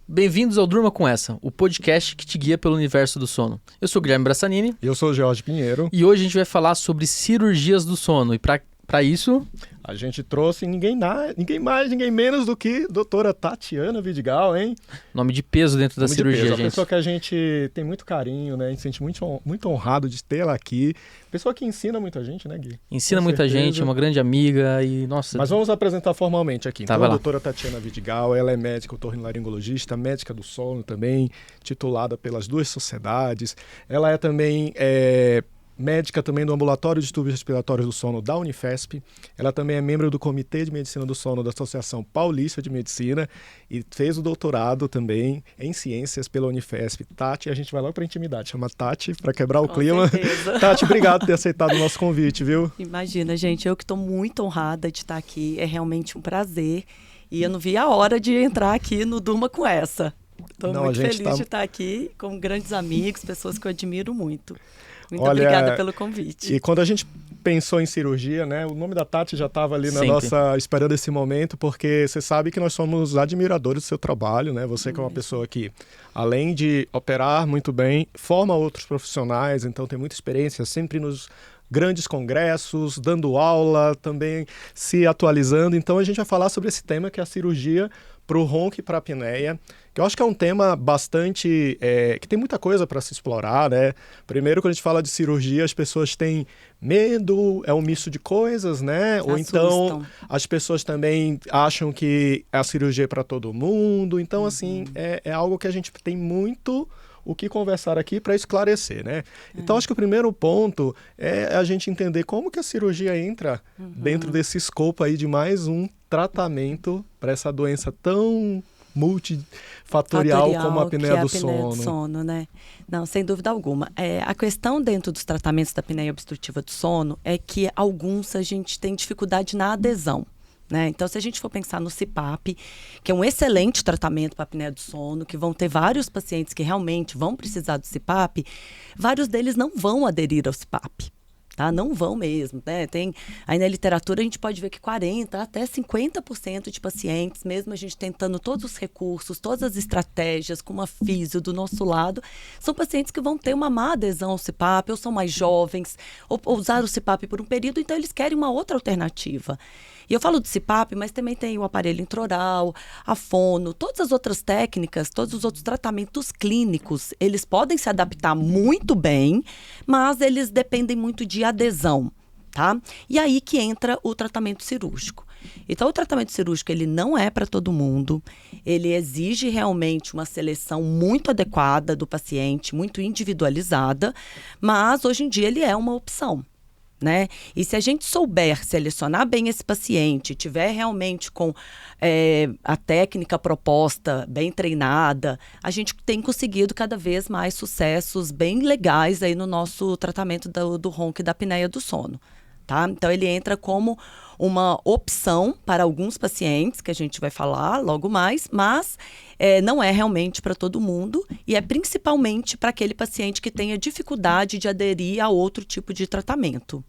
Bem-vindos ao Durma Com Essa, o podcast que te guia pelo universo do sono. Eu sou o Guilherme Brassanini. Eu sou o Jorge Pinheiro. E hoje a gente vai falar sobre cirurgias do sono. E para isso, a gente trouxe ninguém mais, ninguém menos do que doutora Tatiana Vidigal, hein? Nome de peso dentro da cirurgia, gente. Uma pessoa que a gente tem muito carinho, né? A gente se sente muito honrado de tê-la aqui. Pessoa que ensina muita gente, né, Gui? Ensina muita gente, uma grande amiga e, nossa... Mas vamos apresentar formalmente aqui. Tá, então, a doutora Tatiana Vidigal, ela é médica otorrinolaringologista, médica do sono também, titulada pelas duas sociedades. Ela é também... médica também do Ambulatório de Distúrbios Respiratórios do Sono da Unifesp. Ela também é membro do Comitê de Medicina do Sono da Associação Paulista de Medicina e fez o doutorado também em Ciências pela Unifesp. Tati, a gente vai logo para a intimidade. Chama Tati para quebrar o clima. Certeza. Tati, obrigado por ter aceitado o nosso convite, viu? Imagina, gente, eu que estou muito honrada de estar aqui. É realmente um prazer. E eu não vi a hora de entrar aqui no Durma Com Essa. Estou muito feliz de estar aqui com grandes amigos, pessoas que eu admiro muito. Muito obrigada pelo convite. E quando a gente pensou em cirurgia, né, o nome da Tati já estava ali na nossa, esperando esse momento, porque você sabe que nós somos admiradores do seu trabalho, né? Você que é uma pessoa que, além de operar muito bem, forma outros profissionais, então tem muita experiência sempre nos grandes congressos, dando aula, também se atualizando. Então a gente vai falar sobre esse tema que é a cirurgia para o ronco e para a apneia, que eu acho que é um tema bastante... que tem muita coisa para se explorar, né? Primeiro, quando a gente fala de cirurgia, as pessoas têm medo, é um misto de coisas, né? Assustam. Ou então as pessoas também acham que a cirurgia é para todo mundo. Então, assim, é algo que a gente tem muito o que conversar aqui para esclarecer, né? Então, acho que o primeiro ponto é a gente entender como que a cirurgia entra dentro desse escopo aí de mais um tratamento para essa doença tão multifatorial como a apneia do sono. Né? Não, sem dúvida alguma. A questão dentro dos tratamentos da apneia obstrutiva do sono é que alguns a gente tem dificuldade na adesão. Né? Então, se a gente for pensar no CPAP, que é um excelente tratamento para a apneia do sono, que vão ter vários pacientes que realmente vão precisar do CPAP, vários deles não vão aderir ao CPAP. Tá? Não vão mesmo, né? Aí na literatura a gente pode ver que 40% até 50% de pacientes, mesmo a gente tentando todos os recursos, todas as estratégias, com uma físio do nosso lado, são pacientes que vão ter uma má adesão ao CPAP, ou são mais jovens, ou usaram o CPAP por um período, então eles querem uma outra alternativa. E eu falo do CPAP, mas também tem o aparelho intraoral, a fono, todas as outras técnicas, todos os outros tratamentos clínicos, eles podem se adaptar muito bem, mas eles dependem muito de adesão, tá? E aí que entra o tratamento cirúrgico. Então, o tratamento cirúrgico, ele não é para todo mundo, ele exige realmente uma seleção muito adequada do paciente, muito individualizada, mas hoje em dia ele é uma opção. Né? E se a gente souber selecionar bem esse paciente, tiver realmente com a técnica proposta bem treinada, a gente tem conseguido cada vez mais sucessos bem legais aí no nosso tratamento do ronco e da apneia do sono. Tá? Então, ele entra como uma opção para alguns pacientes, que a gente vai falar logo mais, mas não é realmente para todo mundo e é principalmente para aquele paciente que tenha dificuldade de aderir a outro tipo de tratamento.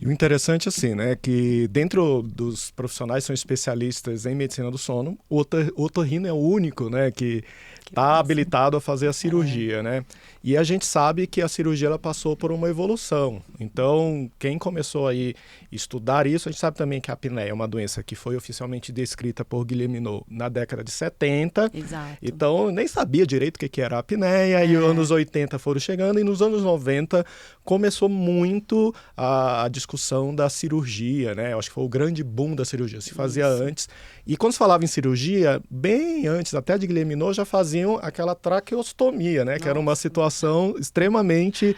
E o interessante, assim, né, que dentro dos profissionais que são especialistas em medicina do sono, o otorrino é o único, né, que está habilitado a fazer a cirurgia, né? E a gente sabe que a cirurgia ela passou por uma evolução. Então, quem começou aí a estudar isso, a gente sabe também que a apneia é uma doença que foi oficialmente descrita por Guilherme Minot na década de 70. Exato. Então, nem sabia direito o que era a apneia, e os anos 80 foram chegando, e nos anos 90 começou muito a discussão da cirurgia, né? Eu acho que foi o grande boom da cirurgia, se fazia antes. E quando se falava em cirurgia, bem antes, até de Guilherme Minot, já faziam aquela traqueostomia, né? Que era uma situação extremamente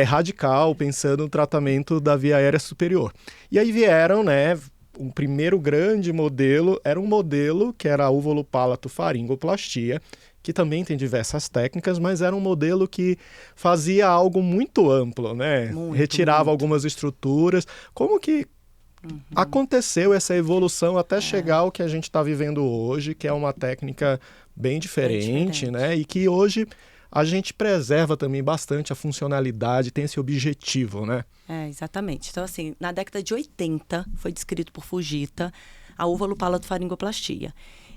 radical, pensando no tratamento da via aérea superior. E aí vieram, né? Um primeiro grande modelo, era um modelo que era a úvulo-palato-faringoplastia, que também tem diversas técnicas, mas era um modelo que fazia algo muito amplo, né? Retirava algumas estruturas. Como que aconteceu essa evolução até chegar ao que a gente está vivendo hoje, que é uma técnica bem diferente, né? E que hoje a gente preserva também bastante a funcionalidade, tem esse objetivo, né? Exatamente. Então, assim, na década de 80, foi descrito por Fujita a úvulo-palato-faringoplastia.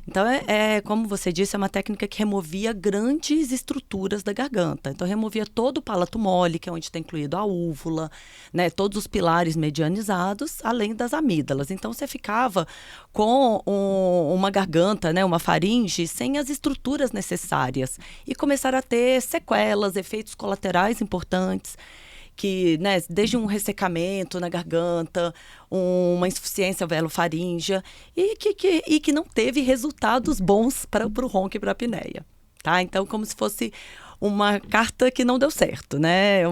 Então, como você disse, é uma técnica que removia grandes estruturas da garganta. Então, removia todo o palato mole, que é onde está incluído a úvula, né, todos os pilares medianizados, além das amígdalas. Então, você ficava com uma garganta, né, uma faringe, sem as estruturas necessárias. E começaram a ter sequelas, efeitos colaterais importantes, que, né, desde um ressecamento na garganta, uma insuficiência velofaríngea, e que não teve resultados bons para o ronco e para a apneia. Tá? Então, como se fosse uma carta que não deu certo, né?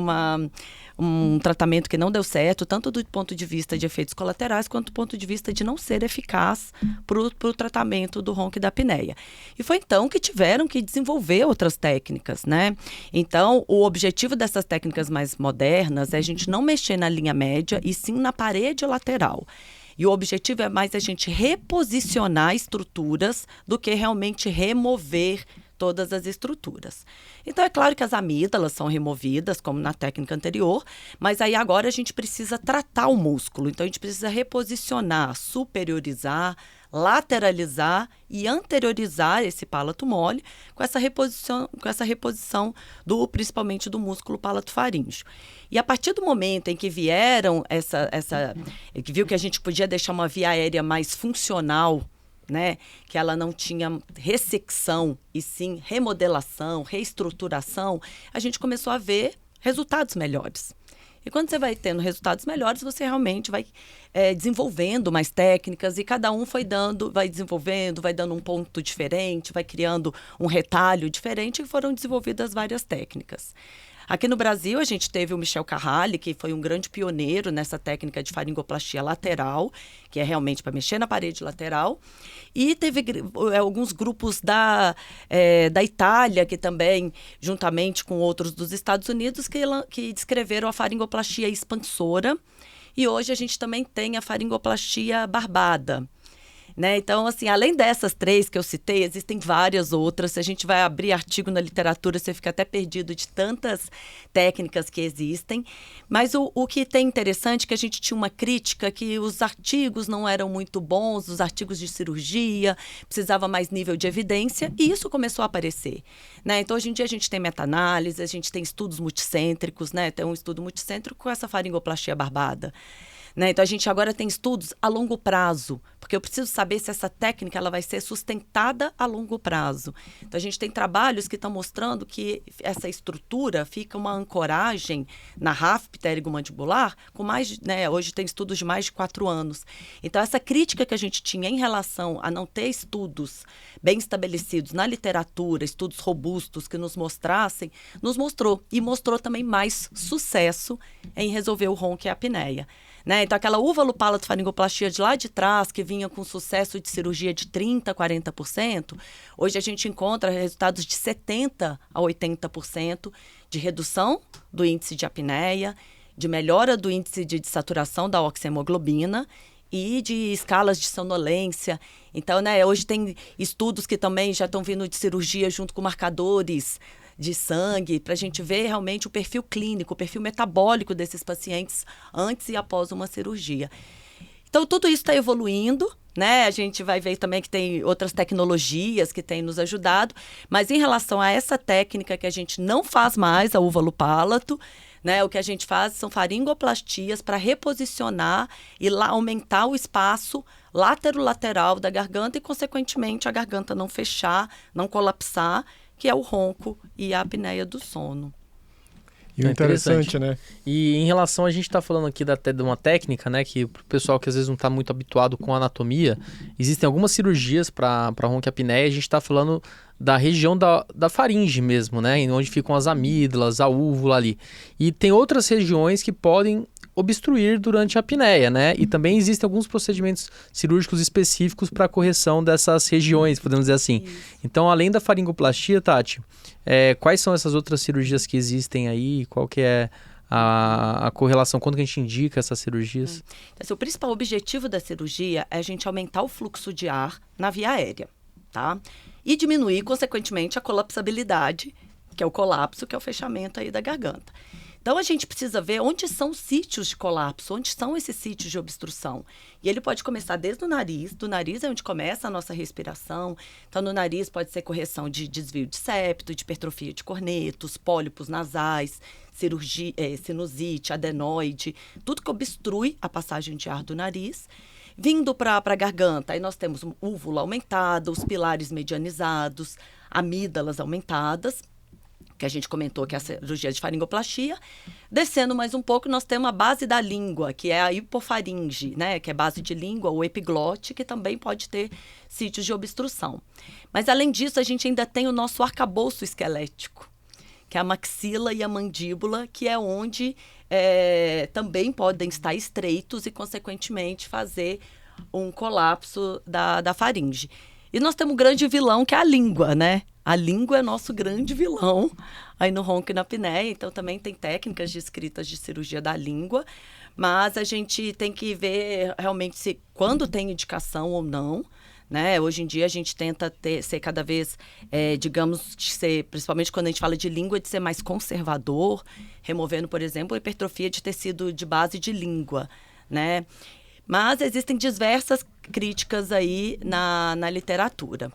Um tratamento que não deu certo, tanto do ponto de vista de efeitos colaterais, quanto do ponto de vista de não ser eficaz para o tratamento do ronco e da apneia. E foi então que tiveram que desenvolver outras técnicas, né? Então, o objetivo dessas técnicas mais modernas é a gente não mexer na linha média, e sim na parede lateral. E o objetivo é mais a gente reposicionar estruturas do que realmente remover todas as estruturas. Então, é claro que as amígdalas são removidas, como na técnica anterior, mas aí agora a gente precisa tratar o músculo. Então, a gente precisa reposicionar, superiorizar, lateralizar e anteriorizar esse palato mole com essa reposição principalmente do músculo palato-faríngeo. E a partir do momento em que vieram que viu que a gente podia deixar uma via aérea mais funcional, né, que ela não tinha ressecção e sim remodelação, reestruturação, a gente começou a ver resultados melhores. E quando você vai tendo resultados melhores, você realmente vai desenvolvendo mais técnicas, e cada um vai desenvolvendo, vai dando um ponto diferente, vai criando um retalho diferente, e foram desenvolvidas várias técnicas. Aqui no Brasil, a gente teve o Michel Carralli, que foi um grande pioneiro nessa técnica de faringoplastia lateral, que é realmente para mexer na parede lateral. E teve alguns grupos da Itália, que também, juntamente com outros dos Estados Unidos, que descreveram a faringoplastia expansora. E hoje a gente também tem a faringoplastia barbada. Né? Então, assim, além dessas 3 que eu citei, existem várias outras. Se a gente vai abrir artigo na literatura, você fica até perdido de tantas técnicas que existem. Mas o que tem interessante é que a gente tinha uma crítica que os artigos não eram muito bons, os artigos de cirurgia, precisava mais nível de evidência, e isso começou a aparecer. Né? Então, hoje em dia, a gente tem meta-análise, a gente tem estudos multicêntricos, né? Tem um estudo multicêntrico com essa faringoplastia barbada. Né? Então, a gente agora tem estudos a longo prazo, porque eu preciso saber se essa técnica ela vai ser sustentada a longo prazo. Então, a gente tem trabalhos que estão mostrando que essa estrutura fica uma ancoragem na ráfia pterigomandibular com mais, né? Hoje tem estudos de mais de 4 anos. Então, essa crítica que a gente tinha em relação a não ter estudos bem estabelecidos na literatura, estudos robustos que nos mostrassem, nos mostrou. E mostrou também mais sucesso em resolver o ronco e a apneia. Né? Então, aquela úvulo-palato-faringoplastia de lá de trás, que vinha com sucesso de cirurgia de 30% a 40%, hoje a gente encontra resultados de 70% a 80% de redução do índice de apneia, de melhora do índice de saturação da oxihemoglobina e de escalas de sonolência. Então, né, hoje tem estudos que também já estão vindo de cirurgia junto com marcadores de sangue, para a gente ver realmente o perfil clínico, o perfil metabólico desses pacientes antes e após uma cirurgia. Então, tudo isso está evoluindo, né? A gente vai ver também que tem outras tecnologias que têm nos ajudado, mas em relação a essa técnica que a gente não faz mais, a úvulo-palato, né? O que a gente faz são faringoplastias para reposicionar e aumentar o espaço látero-lateral da garganta e, consequentemente, a garganta não fechar, não colapsar, que é o ronco e a apneia do sono. E o interessante, né? E em relação, a gente está falando aqui até de uma técnica, né? Que pro pessoal que às vezes não está muito habituado com anatomia, existem algumas cirurgias para ronco e apneia. A gente está falando da região da faringe mesmo, né? Onde ficam as amígdalas, a úvula ali. E tem outras regiões que podem obstruir durante a apneia, né? E também existem alguns procedimentos cirúrgicos específicos para a correção dessas regiões, podemos dizer assim. Isso. Então, além da faringoplastia, Tati, quais são essas outras cirurgias que existem aí? Qual que é a correlação? Quando que a gente indica essas cirurgias? Então, o principal objetivo da cirurgia é a gente aumentar o fluxo de ar na via aérea, tá? E diminuir, consequentemente, a colapsabilidade que é o colapso, que é o fechamento aí da garganta. Então, a gente precisa ver onde são os sítios de colapso, onde são esses sítios de obstrução. E ele pode começar desde o nariz, do nariz é onde começa a nossa respiração. Então, no nariz pode ser correção de desvio de septo, de hipertrofia de cornetos, pólipos nasais, sinusite, adenoide, tudo que obstrui a passagem de ar do nariz. Vindo para a garganta, aí nós temos o úvulo aumentado, os pilares medianizados, amígdalas aumentadas, que a gente comentou que é a cirurgia de faringoplastia. Descendo mais um pouco, nós temos a base da língua, que é a hipofaringe, né? Que é base de língua, ou epiglote, que também pode ter sítios de obstrução. Mas, além disso, a gente ainda tem o nosso arcabouço esquelético, que é a maxila e a mandíbula, que é onde também podem estar estreitos e, consequentemente, fazer um colapso da faringe. E nós temos um grande vilão, que é a língua, né? A língua é nosso grande vilão aí no ronco e na apneia, então também tem técnicas descritas de cirurgia da língua, mas a gente tem que ver realmente se quando tem indicação ou não, né? Hoje em dia a gente tenta ser cada vez, digamos, principalmente quando a gente fala de língua, de ser mais conservador, removendo, por exemplo, a hipertrofia de tecido de base de língua, né? Mas existem diversas críticas aí na literatura.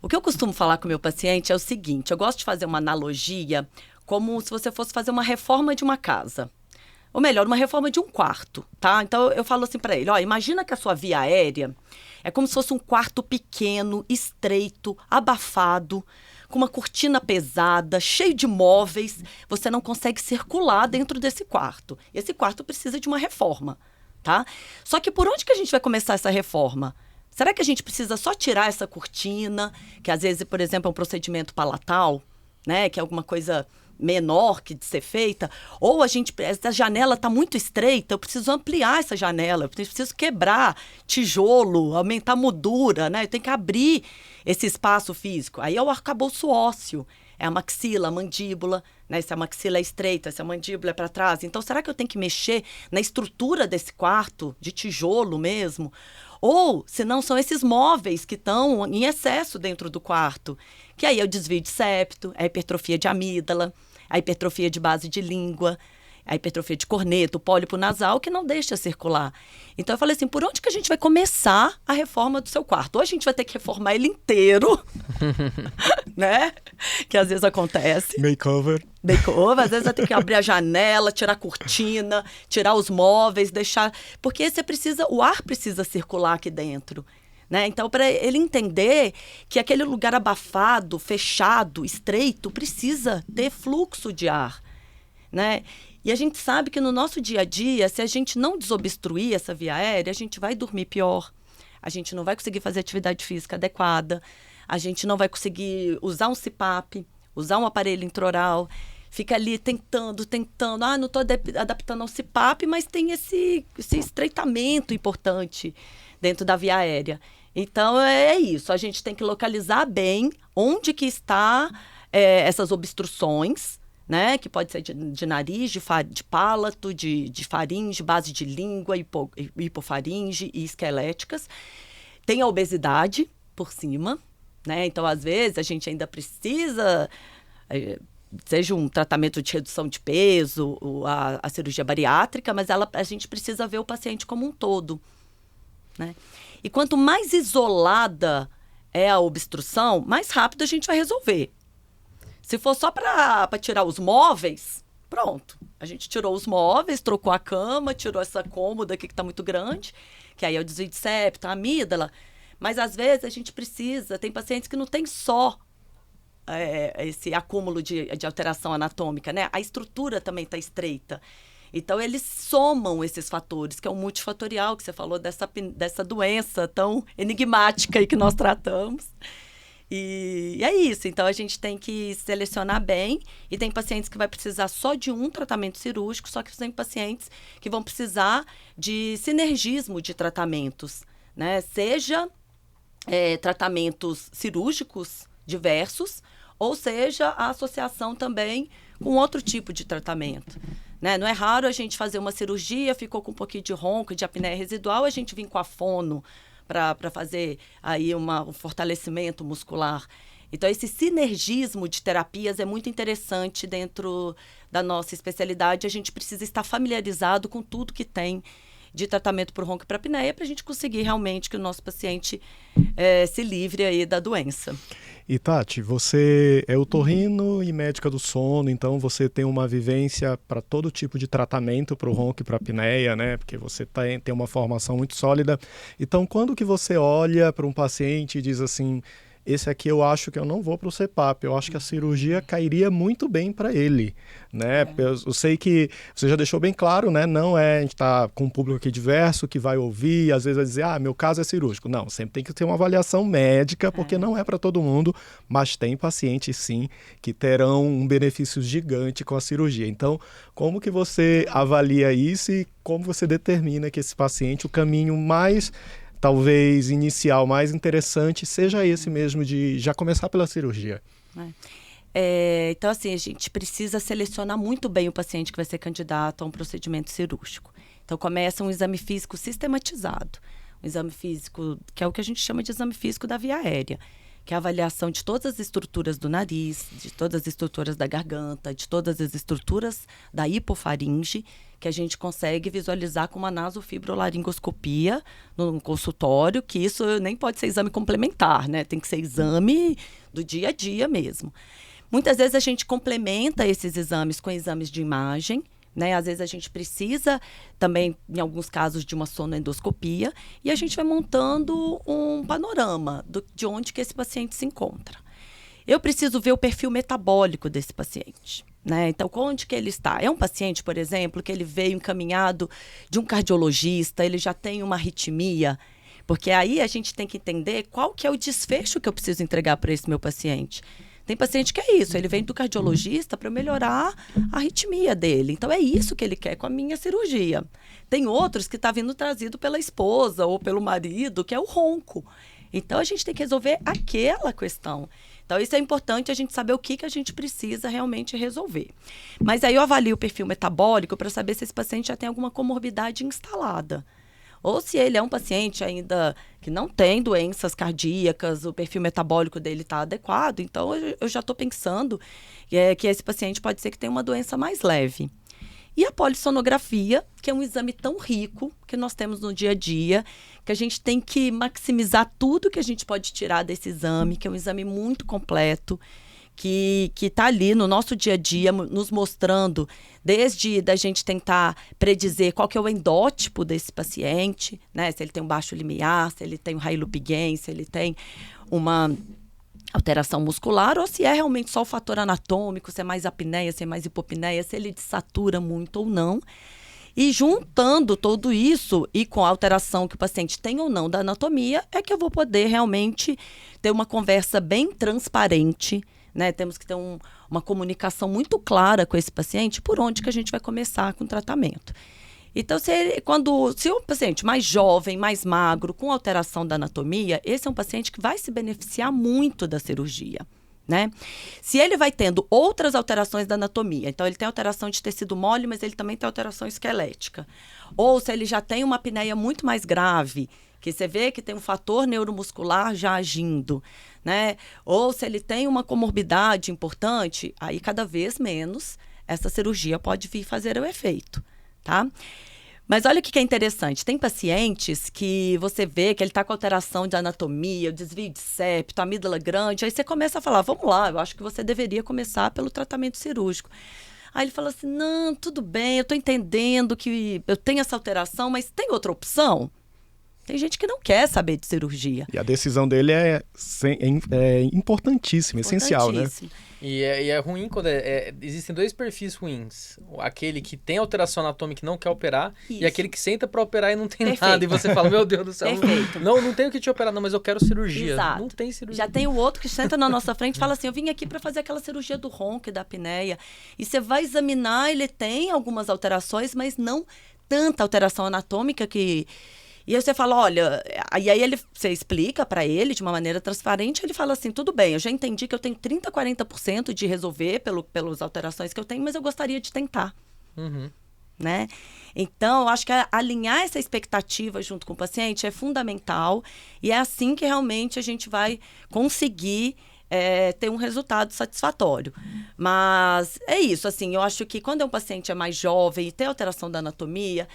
O que eu costumo falar com o meu paciente é o seguinte: eu gosto de fazer uma analogia como se você fosse fazer uma reforma de uma casa. Ou melhor, uma reforma de um quarto, tá? Então, eu falo assim para ele, imagina que a sua via aérea é como se fosse um quarto pequeno, estreito, abafado, com uma cortina pesada, cheio de móveis. Você não consegue circular dentro desse quarto. Esse quarto precisa de uma reforma, tá? Só que por onde que a gente vai começar essa reforma? Será que a gente precisa só tirar essa cortina, que às vezes, por exemplo, é um procedimento palatal, né, que é alguma coisa menor que de ser feita? Ou essa janela está muito estreita, eu preciso ampliar essa janela, eu preciso quebrar tijolo, aumentar a moldura, né? Eu tenho que abrir esse espaço físico. Aí é o arcabouço ósseo, é a maxila, a mandíbula, né? Se a maxila é estreita, se a mandíbula é para trás. Então, será que eu tenho que mexer na estrutura desse quarto, de tijolo mesmo? Ou, se não, são esses móveis que estão em excesso dentro do quarto, que aí é o desvio de septo, é a hipertrofia de amígdala, a hipertrofia de base de língua, a hipertrofia de corneto, o pólipo nasal, que não deixa circular. Então, eu falei assim, por onde que a gente vai começar a reforma do seu quarto? Ou a gente vai ter que reformar ele inteiro, né? Que às vezes acontece. Makeover, às vezes vai ter que abrir a janela, tirar a cortina, tirar os móveis, deixar... Porque o ar precisa circular aqui dentro, né? Então, para ele entender que aquele lugar abafado, fechado, estreito, precisa ter fluxo de ar, né? E a gente sabe que no nosso dia a dia, se a gente não desobstruir essa via aérea, a gente vai dormir pior, a gente não vai conseguir fazer atividade física adequada, a gente não vai conseguir usar um CPAP, usar um aparelho intraoral, fica ali tentando, não estou adaptando ao CPAP, mas tem esse estreitamento importante dentro da via aérea. Então, é isso, a gente tem que localizar bem onde que está essas obstruções, né? Que pode ser de nariz, de palato, de faringe, base de língua, hipofaringe e esqueléticas. Tem a obesidade por cima, né? Então, às vezes, a gente ainda precisa, seja um tratamento de redução de peso, a cirurgia bariátrica, mas a gente precisa ver o paciente como um todo, né? E quanto mais isolada é a obstrução, mais rápido a gente vai resolver. Se for só para tirar os móveis, pronto. A gente tirou os móveis, trocou a cama, tirou essa cômoda aqui que está muito grande, que aí é o desvio de septo, a amígdala. Mas, às vezes, a gente precisa... Tem pacientes que não tem só esse acúmulo de alteração anatômica, né? A estrutura também está estreita. Então, eles somam esses fatores, que é o multifatorial, que você falou dessa doença tão enigmática aí que nós tratamos. E é isso. Então, a gente tem que selecionar bem. E tem pacientes que vai precisar só de um tratamento cirúrgico, só que tem pacientes que vão precisar de sinergismo de tratamentos, né? Seja tratamentos cirúrgicos diversos, ou seja, a associação também com outro tipo de tratamento, né? Não é raro a gente fazer uma cirurgia, ficou com um pouquinho de ronco, de apneia residual, a gente vir com a fono para fazer aí um fortalecimento muscular. Então, esse sinergismo de terapias é muito interessante dentro da nossa especialidade. A gente precisa estar familiarizado com tudo que tem de tratamento por ronco e para apneia para a gente conseguir realmente que o nosso paciente se livre aí da doença. E Tati, você é otorrino e médica do sono, então você tem uma vivência para todo tipo de tratamento para o ronco e para a apneia, né? Porque você tem uma formação muito sólida. Então, quando que você olha para um paciente e diz assim, esse aqui eu acho que eu não vou para o CPAP, eu acho que a cirurgia cairia muito bem para ele, né? Eu sei que você já deixou bem claro, né? Não é, a gente está com um público aqui diverso que vai ouvir, às vezes vai dizer, meu caso é cirúrgico. Não, sempre tem que ter uma avaliação médica, porque não é para todo mundo, mas tem pacientes sim que terão um benefício gigante com a cirurgia. Então, como que você avalia isso e como você determina que esse paciente, o caminho mais talvez inicial, mais interessante, seja esse mesmo de já começar pela cirurgia? Então, assim, a gente precisa selecionar muito bem o paciente que vai ser candidato a um procedimento cirúrgico. Então, começa um exame físico sistematizado. Um exame físico, que é o que a gente chama de exame físico da via aérea, que é a avaliação de todas as estruturas do nariz, de todas as estruturas da garganta, de todas as estruturas da hipofaringe, que a gente consegue visualizar com uma nasofibrolaringoscopia no consultório, que isso nem pode ser exame complementar, né? Tem que ser exame do dia a dia mesmo. Muitas vezes a gente complementa esses exames com exames de imagem, né? Às vezes a gente precisa também, em alguns casos, de uma sonoendoscopia, e a gente vai montando um panorama de onde que esse paciente se encontra. Eu preciso ver o perfil metabólico desse paciente, né? Então, onde que ele está? É um paciente, por exemplo, que ele veio encaminhado de um cardiologista, ele já tem uma arritmia, porque aí a gente tem que entender qual que é o desfecho que eu preciso entregar para esse meu paciente. Tem paciente que é isso, ele vem do cardiologista para melhorar a arritmia dele. Então, é isso que ele quer com a minha cirurgia. Tem outros que está vindo trazido pela esposa ou pelo marido, que é o ronco. Então, a gente tem que resolver aquela questão. Então, isso é importante a gente saber o que a gente precisa realmente resolver. Mas aí eu avalio o perfil metabólico para saber se esse paciente já tem alguma comorbidade instalada. Ou se ele é um paciente ainda que não tem doenças cardíacas, o perfil metabólico dele está adequado, então eu já estou pensando que esse paciente pode ser que tenha uma doença mais leve. E a polissonografia, que é um exame tão rico que nós temos no dia a dia, que a gente tem que maximizar tudo que a gente pode tirar desse exame, que é um exame muito completo, que está ali no nosso dia a dia, nos mostrando, desde da gente tentar predizer qual que é o endótipo desse paciente, né? Se ele tem um baixo limiar, se ele tem um high Lupigem, se ele tem uma alteração muscular, ou se é realmente só o fator anatômico, se é mais apneia, se é mais hipopneia, se ele desatura muito ou não. E juntando tudo isso e com a alteração que o paciente tem ou não da anatomia, é que eu vou poder realmente ter uma conversa bem transparente, né? Temos que ter uma comunicação muito clara com esse paciente por onde que a gente vai começar com o tratamento. Então, se o paciente mais jovem, mais magro, com alteração da anatomia, esse é um paciente que vai se beneficiar muito da cirurgia, né? Se ele vai tendo outras alterações da anatomia, então ele tem alteração de tecido mole, mas ele também tem alteração esquelética, ou se ele já tem uma apneia muito mais grave, que você vê que tem um fator neuromuscular já agindo, né? Ou se ele tem uma comorbidade importante, aí cada vez menos essa cirurgia pode vir fazer o efeito, tá? Mas olha o que é interessante, tem pacientes que você vê que ele está com alteração de anatomia, desvio de septo, amígdala grande, aí você começa a falar, vamos lá, eu acho que você deveria começar pelo tratamento cirúrgico. Aí ele fala assim, não, tudo bem, eu estou entendendo que eu tenho essa alteração, mas tem outra opção? Tem gente que não quer saber de cirurgia. E a decisão dele é importantíssima, essencial, né? E é ruim quando existem dois perfis ruins. Aquele que tem alteração anatômica e não quer operar, e aquele que senta para operar e não tem nada. E você fala, meu Deus do céu, não tenho que te operar, não, mas eu quero cirurgia. Exato. Não tem cirurgia. Já tem o outro que senta na nossa frente e fala assim, eu vim aqui para fazer aquela cirurgia do ronco e da apneia. E você vai examinar, ele tem algumas alterações, mas não tanta alteração anatômica que... E aí você fala, olha, e aí você explica para ele de uma maneira transparente, ele fala assim, tudo bem, eu já entendi que eu tenho 30%, 40% de resolver pelas alterações que eu tenho, mas eu gostaria de tentar. Né? Então, eu acho que alinhar essa expectativa junto com o paciente é fundamental e é assim que realmente a gente vai conseguir ter um resultado satisfatório. Mas é isso, assim, eu acho que quando um paciente é mais jovem e tem alteração da anatomia,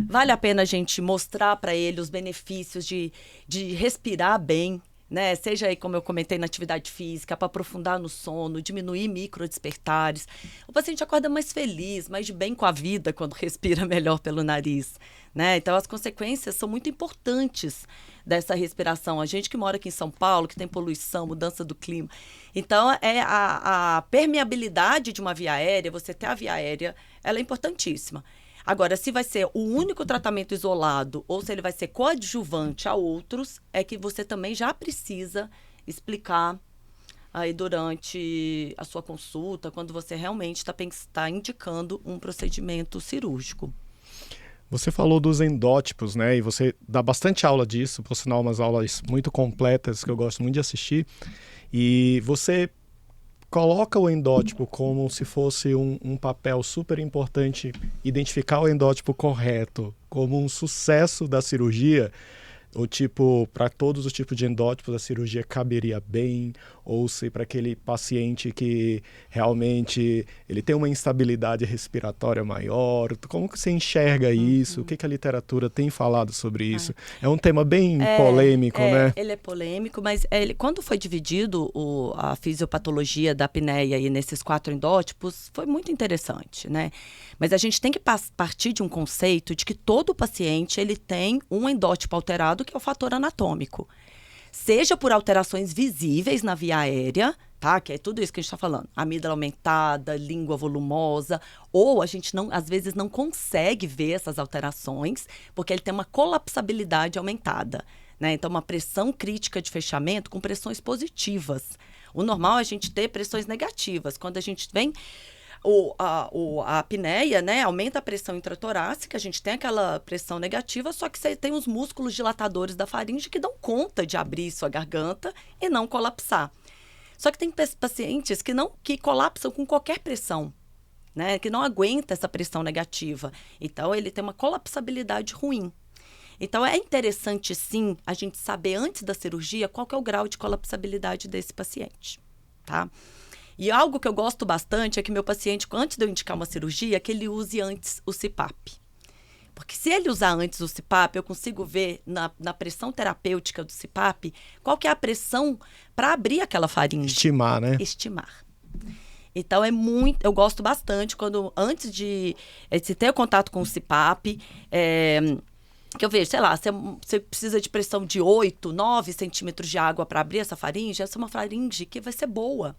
vale a pena a gente mostrar para ele os benefícios de respirar bem, né? Seja aí, como eu comentei, na atividade física, para aprofundar no sono, diminuir microdespertares. O paciente acorda mais feliz, mais de bem com a vida quando respira melhor pelo nariz, né? Então, as consequências são muito importantes dessa respiração. A gente que mora aqui em São Paulo, que tem poluição, mudança do clima. Então, a permeabilidade de uma via aérea, você ter a via aérea, ela é importantíssima. Agora, se vai ser o único tratamento isolado ou se ele vai ser coadjuvante a outros, é que você também já precisa explicar aí durante a sua consulta, quando você realmente está indicando um procedimento cirúrgico. Você falou dos endótipos, né? E você dá bastante aula disso, por sinal, umas aulas muito completas que eu gosto muito de assistir. E você coloca o endótipo como se fosse um papel super importante, identificar o endótipo correto como um sucesso da cirurgia, ou tipo, para todos os tipos de endótipos a cirurgia caberia bem, ou se para aquele paciente que realmente ele tem uma instabilidade respiratória maior, como que você enxerga isso? O que a literatura tem falado sobre isso? É um tema bem polêmico, né? Ele é polêmico, mas quando foi dividido a fisiopatologia da apneia aí nesses 4 endótipos, foi muito interessante, né? Mas a gente tem que partir de um conceito de que todo paciente ele tem um endótipo alterado, que é o fator anatômico. Seja por alterações visíveis na via aérea, tá? Que é tudo isso que a gente está falando. Amígdala aumentada, língua volumosa, ou a gente às vezes não consegue ver essas alterações, porque ele tem uma colapsabilidade aumentada, né? Então, uma pressão crítica de fechamento com pressões positivas. O normal é a gente ter pressões negativas. Quando a gente vem... A apneia, né, aumenta a pressão intratorácica, a gente tem aquela pressão negativa, só que você tem os músculos dilatadores da faringe que dão conta de abrir sua garganta e não colapsar. Só que tem pacientes que colapsam com qualquer pressão, né, que não aguenta essa pressão negativa. Então, ele tem uma colapsabilidade ruim. Então, é interessante, sim, a gente saber antes da cirurgia qual que é o grau de colapsabilidade desse paciente, tá? E algo que eu gosto bastante é que meu paciente, antes de eu indicar uma cirurgia, que ele use antes o CPAP. Porque se ele usar antes o CPAP, eu consigo ver na pressão terapêutica do CPAP qual que é a pressão para abrir aquela faringe. Estimar, né? Estimar. Então, eu gosto bastante quando, antes de se ter contato com o CPAP, que eu vejo, sei lá, você precisa de pressão de 8, 9 centímetros de água para abrir essa faringe, essa é uma faringe que vai ser boa.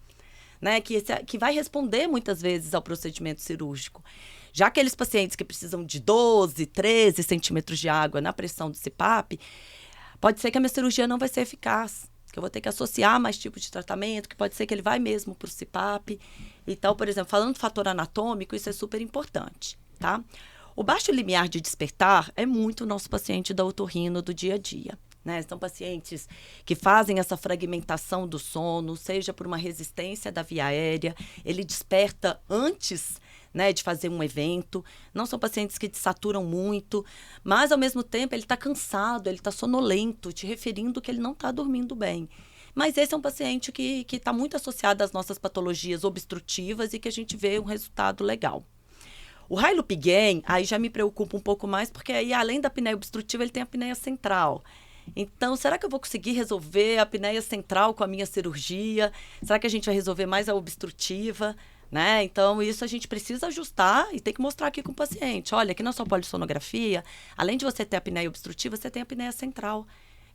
Né, que vai responder muitas vezes ao procedimento cirúrgico. Já aqueles pacientes que precisam de 12, 13 centímetros de água na pressão do CPAP, pode ser que a minha cirurgia não vai ser eficaz, que eu vou ter que associar mais tipos de tratamento, que pode ser que ele vai mesmo para o CPAP. Então, por exemplo, falando do fator anatômico, isso é super importante, tá? O baixo limiar de despertar é muito o nosso paciente da otorrino do dia a dia. Né? São pacientes que fazem essa fragmentação do sono, seja por uma resistência da via aérea, ele desperta antes, né, de fazer um evento. Não são pacientes que desaturam muito, mas ao mesmo tempo ele está cansado, ele está sonolento, te referindo que ele não está dormindo bem. Mas esse é um paciente que está muito associado às nossas patologias obstrutivas e que a gente vê um resultado legal. O Hylupigen, aí já me preocupa um pouco mais, porque aí além da apneia obstrutiva, ele tem a apneia central. Então, será que eu vou conseguir resolver a apneia central com a minha cirurgia? Será que a gente vai resolver mais a obstrutiva? Né? Então, isso a gente precisa ajustar e tem que mostrar aqui com o paciente. Olha, aqui na sua polissonografia, além de você ter a apneia obstrutiva, você tem a apneia central.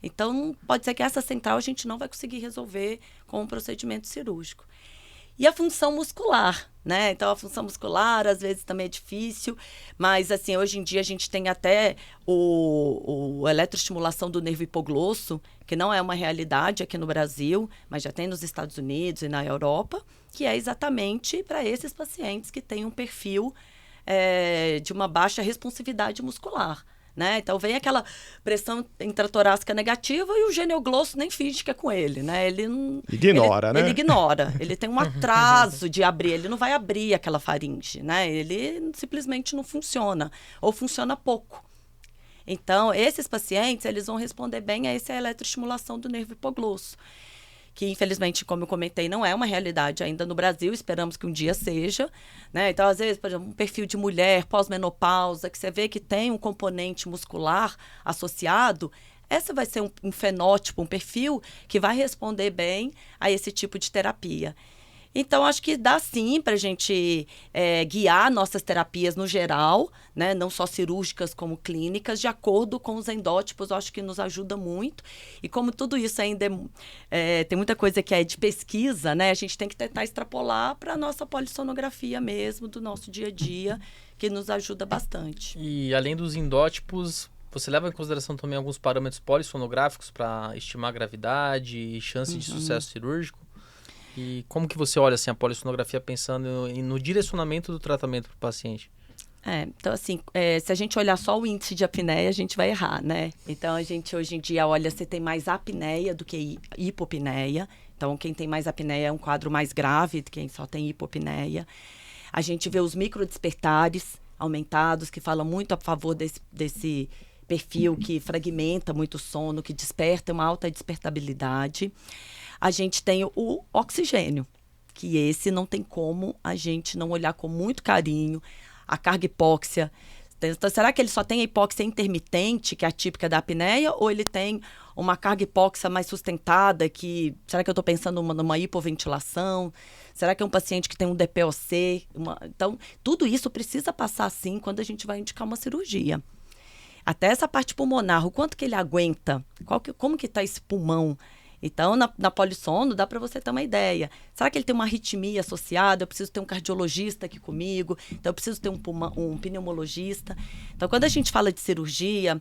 Então, pode ser que essa central a gente não vai conseguir resolver com um procedimento cirúrgico. E a função muscular, né? Então, a função muscular, às vezes, também é difícil, mas, assim, hoje em dia a gente tem até o eletroestimulação do nervo hipoglosso, que não é uma realidade aqui no Brasil, mas já tem nos Estados Unidos e na Europa, que é exatamente para esses pacientes que têm um perfil de uma baixa responsividade muscular. Né? Então, vem aquela pressão intratorácica negativa e o genioglossus nem finge que é com ele, né? Ele ignora, né? Ele ignora. Ele tem um atraso de abrir. Ele não vai abrir aquela faringe, né? Ele simplesmente não funciona. Ou funciona pouco. Então, esses pacientes, eles vão responder bem a essa eletroestimulação do nervo hipoglosso. que infelizmente, como eu comentei, não é uma realidade ainda no Brasil, esperamos que um dia seja, né? Então, às vezes, por exemplo, um perfil de mulher pós-menopausa, que você vê que tem um componente muscular associado, esse vai ser um fenótipo, um perfil que vai responder bem a esse tipo de terapia. Então, acho que dá sim para a gente guiar nossas terapias no geral, né? Não só cirúrgicas como clínicas, de acordo com os endótipos, eu acho que nos ajuda muito. E como tudo isso ainda tem muita coisa que é de pesquisa, né? A gente tem que tentar extrapolar para a nossa polissonografia mesmo, do nosso dia a dia, que nos ajuda bastante. E além dos endótipos, você leva em consideração também alguns parâmetros polissonográficos para estimar a gravidade e chance de sucesso cirúrgico? E como que você olha assim, a polissonografia pensando no direcionamento do tratamento para o paciente? Então, assim, se a gente olhar só o índice de apneia, a gente vai errar, né? Então, a gente hoje em dia olha se tem mais apneia do que hipopneia. Então, quem tem mais apneia é um quadro mais grave do que quem só tem hipopneia. A gente vê os microdespertares aumentados, que falam muito a favor desse perfil que fragmenta muito o sono, que desperta uma alta despertabilidade. A gente tem o oxigênio, que esse não tem como a gente não olhar com muito carinho. A carga hipóxia. Então, será que ele só tem a hipóxia intermitente, que é a típica da apneia, ou ele tem uma carga hipóxia mais sustentada, será que eu estou pensando numa hipoventilação? Será que é um paciente que tem um DPOC? Então, tudo isso precisa passar, sim, quando a gente vai indicar uma cirurgia. Até essa parte pulmonar, o quanto que ele aguenta, como que está esse pulmão? Então, na polissono, dá para você ter uma ideia. Será que ele tem uma arritmia associada? Eu preciso ter um cardiologista aqui comigo. Então, eu preciso ter um pneumologista. Então, quando a gente fala de cirurgia,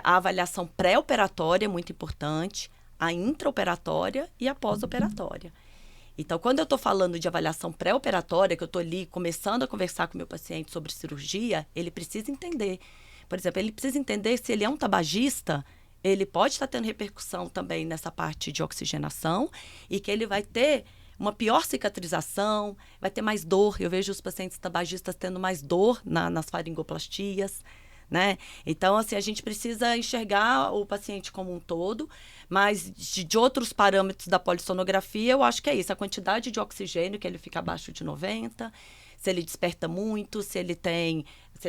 a avaliação pré-operatória é muito importante, a intraoperatória e a pós-operatória. Então, quando eu estou falando de avaliação pré-operatória, que eu estou ali começando a conversar com o meu paciente sobre cirurgia, ele precisa entender. Por exemplo, ele precisa entender se ele é um tabagista, ele pode estar tendo repercussão também nessa parte de oxigenação e que ele vai ter uma pior cicatrização, vai ter mais dor. Eu vejo os pacientes tabagistas tendo mais dor nas faringoplastias, né? Então, assim, a gente precisa enxergar o paciente como um todo, mas de outros parâmetros da polissonografia, eu acho que é isso, a quantidade de oxigênio, que ele fica abaixo de 90, se ele desperta muito, se ele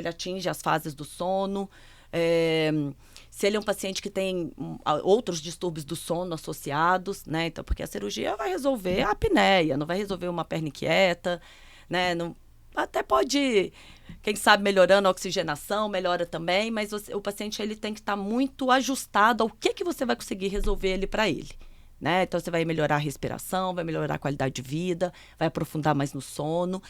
atinge as fases do sono, se ele é um paciente que tem outros distúrbios do sono associados, né? Então, porque a cirurgia vai resolver a apneia, não vai resolver uma perna inquieta, né? Até pode, quem sabe, melhorando a oxigenação, melhora também, mas o paciente ele tem que estar muito ajustado ao que você vai conseguir resolver ele para ele. Né? Então, você vai melhorar a respiração, vai melhorar a qualidade de vida, vai aprofundar mais no sono.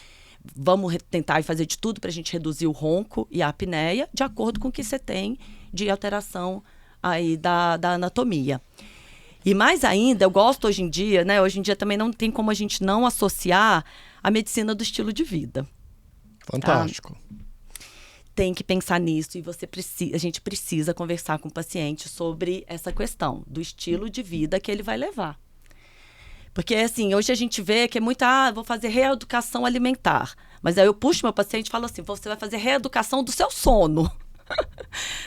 Vamos tentar fazer de tudo para a gente reduzir o ronco e a apneia, de acordo com o que você tem de alteração aí da anatomia. E mais ainda, eu gosto hoje em dia, né? Hoje em dia também não tem como a gente não associar a medicina do estilo de vida. Fantástico. Tá? Tem que pensar nisso e a gente precisa conversar com o paciente sobre essa questão do estilo de vida que ele vai levar. Porque, assim, hoje a gente vê que é muito, vou fazer reeducação alimentar. Mas aí eu puxo meu paciente e falo assim, você vai fazer reeducação do seu sono.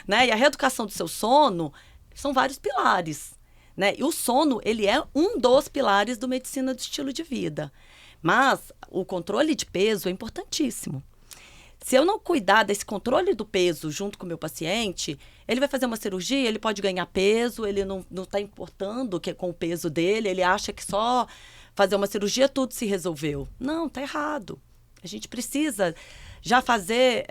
Né? E a reeducação do seu sono são vários pilares. Né? E o sono, ele é um dos pilares do medicina do estilo de vida. Mas o controle de peso é importantíssimo. Se eu não cuidar desse controle do peso junto com o meu paciente, ele vai fazer uma cirurgia, ele pode ganhar peso, ele não está importando com o peso dele, ele acha que só fazer uma cirurgia tudo se resolveu. Não, está errado. A gente precisa já fazer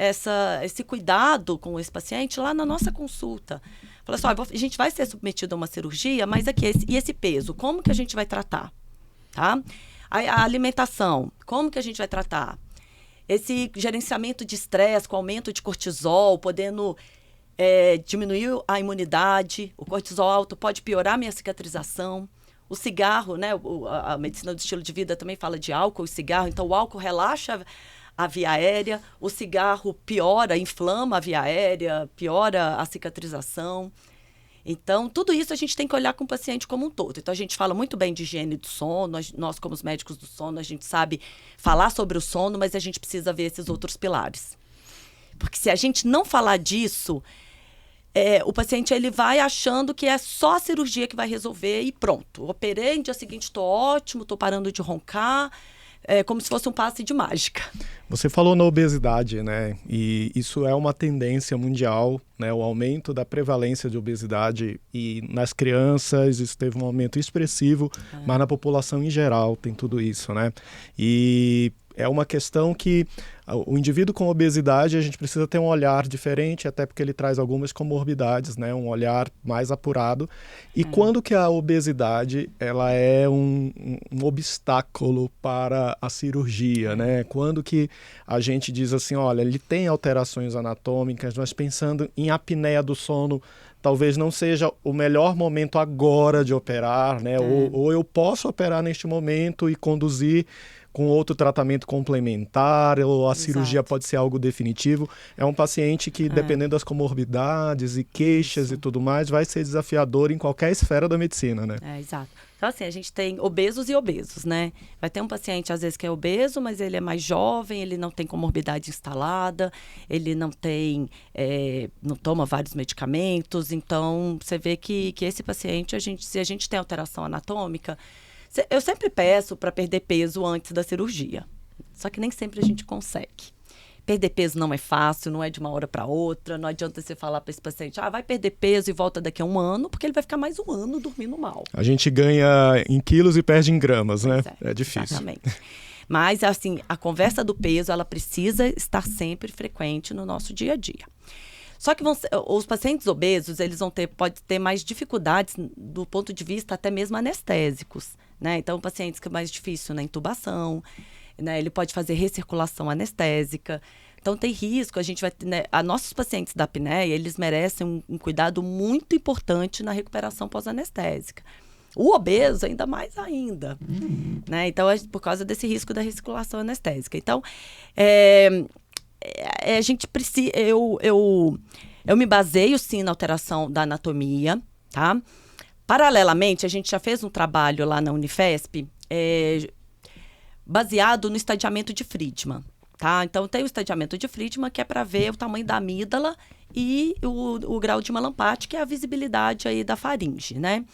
esse cuidado com esse paciente lá na nossa consulta. Fala assim, a gente vai ser submetido a uma cirurgia, mas aqui, e esse peso, como que a gente vai tratar? Tá? A alimentação, como que a gente vai tratar? Esse gerenciamento de estresse com aumento de cortisol, podendo diminuir a imunidade. O cortisol alto pode piorar a minha cicatrização. O cigarro, né? A medicina do estilo de vida também fala de álcool e cigarro. Então, o álcool relaxa a via aérea. O cigarro inflama a via aérea, piora a cicatrização. Então, tudo isso a gente tem que olhar com o paciente como um todo. Então, a gente fala muito bem de higiene do sono, nós como os médicos do sono, a gente sabe falar sobre o sono, mas a gente precisa ver esses outros pilares. Porque se a gente não falar disso, o paciente ele vai achando que é só a cirurgia que vai resolver e pronto. Operei, no dia seguinte estou ótimo, estou parando de roncar, como se fosse um passe de mágica. Você falou na obesidade, né? E isso é uma tendência mundial, né? O aumento da prevalência de obesidade e nas crianças isso teve um aumento expressivo, mas na população em geral tem tudo isso, né? E é uma questão que o indivíduo com obesidade, a gente precisa ter um olhar diferente, até porque ele traz algumas comorbidades, né? Um olhar mais apurado. E quando que a obesidade ela é um obstáculo para a cirurgia, né? Quando que a gente diz assim, olha, ele tem alterações anatômicas, nós pensando em apneia do sono, talvez não seja o melhor momento agora de operar, né? Ou eu posso operar neste momento e conduzir com outro tratamento complementar, ou a cirurgia pode ser algo definitivo. É um paciente que, dependendo das comorbidades e queixas e tudo mais, vai ser desafiador em qualquer esfera da medicina, né? Exato. Então, assim, a gente tem obesos e obesos, né? Vai ter um paciente, às vezes, que é obeso, mas ele é mais jovem, ele não tem comorbidade instalada, ele não tem, não toma vários medicamentos. Então, você vê que esse paciente, se a gente tem alteração anatômica, eu sempre peço para perder peso antes da cirurgia. Só que nem sempre a gente consegue. Perder peso não é fácil, não é de uma hora para outra. Não adianta você falar para esse paciente, vai perder peso e volta daqui a 1 ano, porque ele vai ficar mais 1 ano dormindo mal. A gente ganha em quilos e perde em gramas, né? É difícil. Exatamente. Mas, assim, a conversa do peso, ela precisa estar sempre frequente no nosso dia a dia. Só que os pacientes obesos, eles pode ter mais dificuldades do ponto de vista até mesmo anestésicos, né? Então, pacientes que é mais difícil na intubação, né? Ele pode fazer recirculação anestésica. Então, tem risco, a gente vai... Né? Nossos pacientes da apneia, eles merecem um cuidado muito importante na recuperação pós-anestésica. O obeso, ainda mais ainda, né? Então, por causa desse risco da recirculação anestésica. Então, a gente precisa... Eu me baseio, sim, na alteração da anatomia, tá? Paralelamente, a gente já fez um trabalho lá na Unifesp, baseado no estadiamento de Friedman, tá? Então, tem o estadiamento de Friedman, que é para ver o tamanho da amígdala e o grau de malampate, que é a visibilidade aí da faringe, né?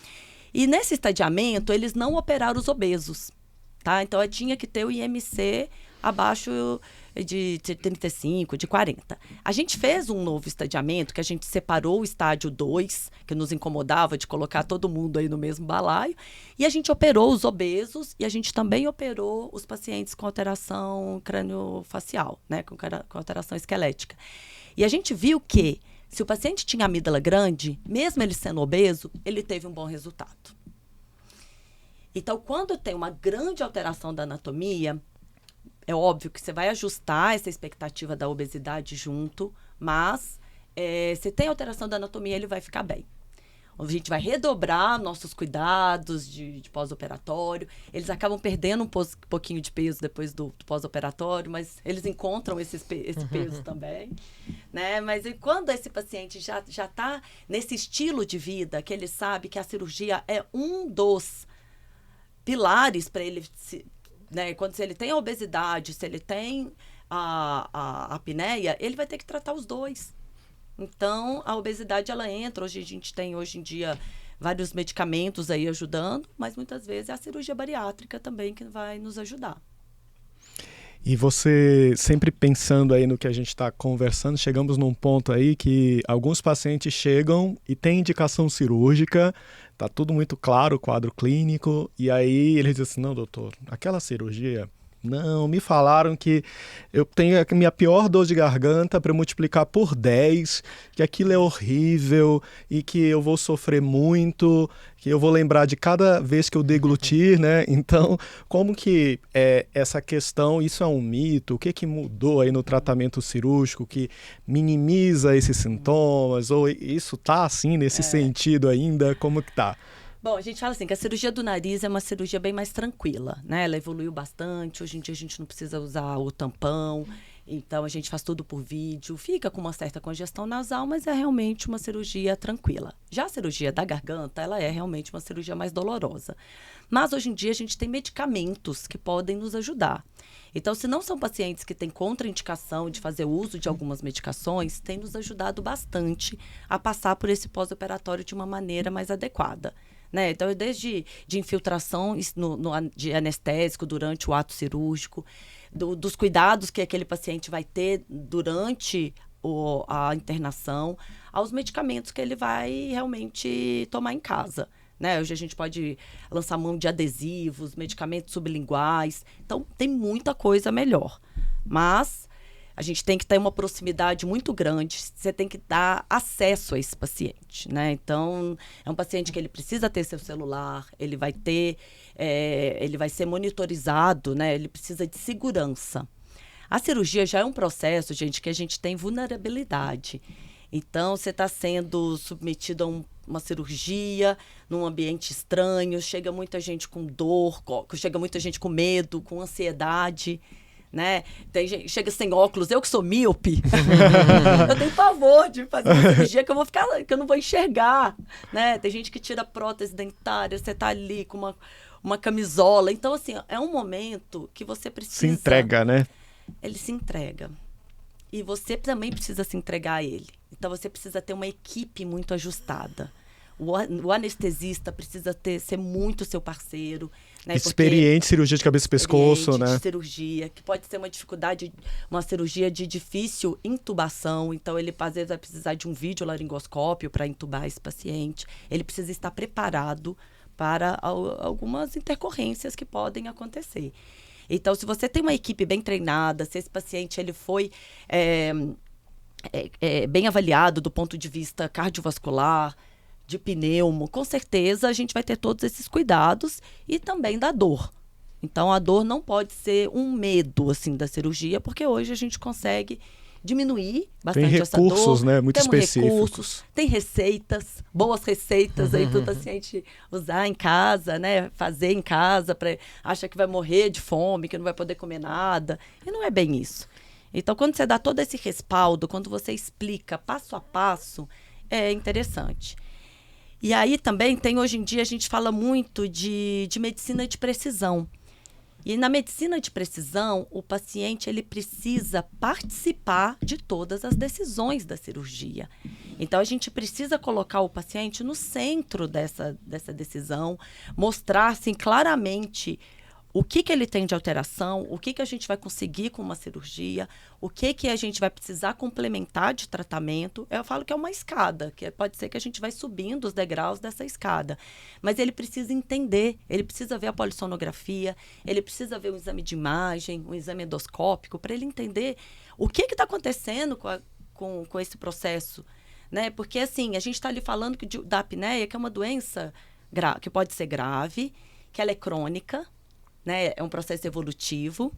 E nesse estadiamento, eles não operaram os obesos, tá? Então, tinha que ter o IMC abaixo de 35, de 40. A gente fez um novo estadiamento, que a gente separou o estádio 2, que nos incomodava de colocar todo mundo aí no mesmo balaio, e a gente operou os obesos e a gente também operou os pacientes com alteração craniofacial, né, com alteração esquelética. E a gente viu que, se o paciente tinha amígdala grande, mesmo ele sendo obeso, ele teve um bom resultado. Então, quando tem uma grande alteração da anatomia, é óbvio que você vai ajustar essa expectativa da obesidade junto, mas se tem alteração da anatomia, ele vai ficar bem. A gente vai redobrar nossos cuidados de pós-operatório. Eles acabam perdendo um pouquinho de peso depois do pós-operatório, mas eles encontram esse peso também, né? Mas quando esse paciente já está nesse estilo de vida, que ele sabe que a cirurgia é um dos pilares para ele... Né? Se ele tem a obesidade, se ele tem a apneia, ele vai ter que tratar os dois. Então, a obesidade, ela entra. Hoje a gente tem, hoje em dia, vários medicamentos aí ajudando, mas muitas vezes é a cirurgia bariátrica também que vai nos ajudar. E você, sempre pensando aí no que a gente está conversando, chegamos num ponto aí que alguns pacientes chegam e têm indicação cirúrgica, tá tudo muito claro, o quadro clínico, e aí eles dizem assim, não, doutor, aquela cirurgia... Não, me falaram que eu tenho a minha pior dor de garganta para multiplicar por 10, que aquilo é horrível e que eu vou sofrer muito, que eu vou lembrar de cada vez que eu deglutir, né? Então, como que essa questão, isso é um mito? O que mudou aí no tratamento cirúrgico que minimiza esses sintomas? Ou isso tá assim nesse sentido ainda? Como que tá? Bom, a gente fala assim que a cirurgia do nariz é uma cirurgia bem mais tranquila, né? Ela evoluiu bastante, hoje em dia a gente não precisa usar o tampão. Então, a gente faz tudo por vídeo, fica com uma certa congestão nasal, mas é realmente uma cirurgia tranquila. Já a cirurgia da garganta, ela é realmente uma cirurgia mais dolorosa. Mas, hoje em dia, a gente tem medicamentos que podem nos ajudar. Então, se não são pacientes que têm contraindicação de fazer uso de algumas medicações, tem nos ajudado bastante a passar por esse pós-operatório de uma maneira mais adequada. Né? Então, desde de infiltração de anestésico durante o ato cirúrgico, dos cuidados que aquele paciente vai ter durante a internação, aos medicamentos que ele vai realmente tomar em casa. Né? Hoje a gente pode lançar mão de adesivos, medicamentos sublinguais. Então, tem muita coisa melhor. Mas a gente tem que ter uma proximidade muito grande. Você tem que dar acesso a esse paciente, né? Então, é um paciente que ele precisa ter seu celular, ele vai ser monitorizado, né? Ele precisa de segurança. A cirurgia já é um processo, gente, que a gente tem vulnerabilidade. Então, você está sendo submetido a uma cirurgia num ambiente estranho, chega muita gente com dor, chega muita gente com medo, com ansiedade, né? Tem gente, chega sem óculos, eu que sou míope, eu tenho pavor de fazer uma cirurgia que eu não vou enxergar, né? Tem gente que tira prótese dentária, você tá ali com uma camisola. Então, assim, é um momento que você precisa... Se entrega, né? Ele se entrega. E você também precisa se entregar a ele. Então, você precisa ter uma equipe muito ajustada. O anestesista precisa ser muito seu parceiro. Né? Experiente, cirurgia de cabeça e pescoço, né? Cirurgia, que pode ser uma cirurgia de difícil intubação. Então, ele, às vezes, vai precisar de um videolaringoscópio para intubar esse paciente. Ele precisa estar preparado para algumas intercorrências que podem acontecer. Então, se você tem uma equipe bem treinada, se esse paciente ele foi bem avaliado do ponto de vista cardiovascular, de pneumo, com certeza a gente vai ter todos esses cuidados e também da dor. Então, a dor não pode ser um medo assim, da cirurgia, porque hoje a gente consegue diminuir bastante essa dor. Tem recursos, né? Muito específicos. Recursos, tem receitas, boas receitas aí para o paciente usar em casa, né? Fazer em casa, acha que vai morrer de fome, que não vai poder comer nada. E não é bem isso. Então, quando você dá todo esse respaldo, quando você explica passo a passo, é interessante. E aí também hoje em dia, a gente fala muito de medicina de precisão. E na medicina de precisão, o paciente ele precisa participar de todas as decisões da cirurgia. Então, a gente precisa colocar o paciente no centro dessa decisão, mostrar assim, claramente o que ele tem de alteração, o que a gente vai conseguir com uma cirurgia, o que a gente vai precisar complementar de tratamento. Eu falo que é uma escada, que pode ser que a gente vai subindo os degraus dessa escada. Mas ele precisa entender, ele precisa ver a polissonografia, ele precisa ver um exame de imagem, um exame endoscópico, para ele entender o que está acontecendo com esse processo. Né? Porque, assim, a gente está ali falando da apneia, que é uma doença que pode ser grave, que ela é crônica, né? É um processo evolutivo,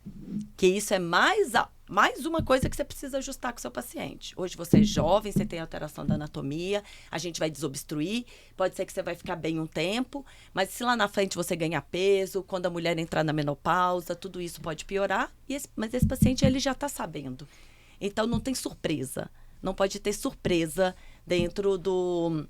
que isso é mais uma coisa que você precisa ajustar com o seu paciente. Hoje você é jovem, você tem alteração da anatomia, a gente vai desobstruir, pode ser que você vai ficar bem um tempo, mas se lá na frente você ganhar peso, quando a mulher entrar na menopausa, tudo isso pode piorar, mas esse paciente ele já está sabendo. Então não tem surpresa, não pode ter surpresa dentro do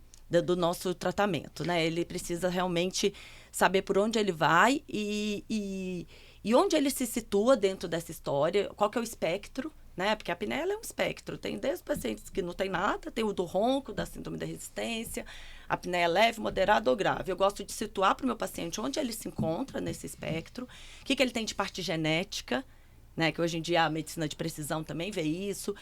nosso tratamento, né? Ele precisa realmente saber por onde ele vai e onde ele se situa dentro dessa história, qual que é o espectro, né? Porque a apneia é um espectro, tem desde pacientes que não tem nada, tem o do ronco, da síndrome da resistência, apneia leve, moderada ou grave. Eu gosto de situar para o meu paciente onde ele se encontra nesse espectro, o que ele tem de parte genética, né? Que hoje em dia a medicina de precisão também vê isso.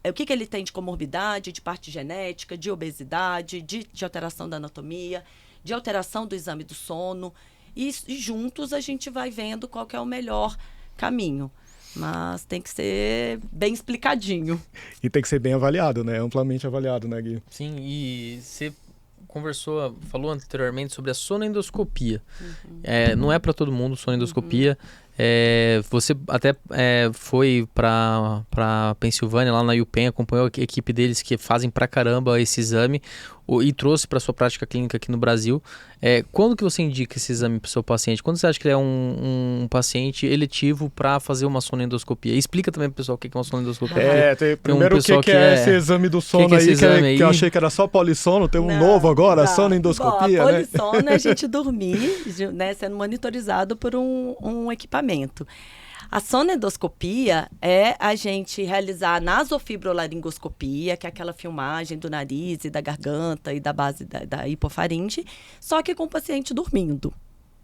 O que ele tem de comorbidade, de parte genética, de obesidade, de alteração da anatomia, de alteração do exame do sono. E juntos a gente vai vendo qual que é o melhor caminho. Mas tem que ser bem explicadinho. E tem que ser bem avaliado, né? Amplamente avaliado, né, Gui? Sim, e você falou anteriormente sobre a sonoendoscopia. Não é para todo mundo sonoendoscopia. Você até foi para Pensilvânia, lá na UPenn, acompanhou a equipe deles que fazem pra caramba esse exame e trouxe para sua prática clínica aqui no Brasil. Quando que você indica esse exame para o seu paciente? Quando você acha que ele é um paciente eletivo para fazer uma sonoendoscopia? Explica também para o pessoal o que é uma sonoendoscopia. Primeiro, o que é esse exame do sono que eu achei que era só polissono, tem um novo agora, sonoendoscopia, a polissono é a gente dormir, né, sendo monitorizado por um equipamento. A sonoendoscopia é a gente realizar a nasofibrolaringoscopia, que é aquela filmagem do nariz e da garganta e da base da hipofaringe, só que com o paciente dormindo,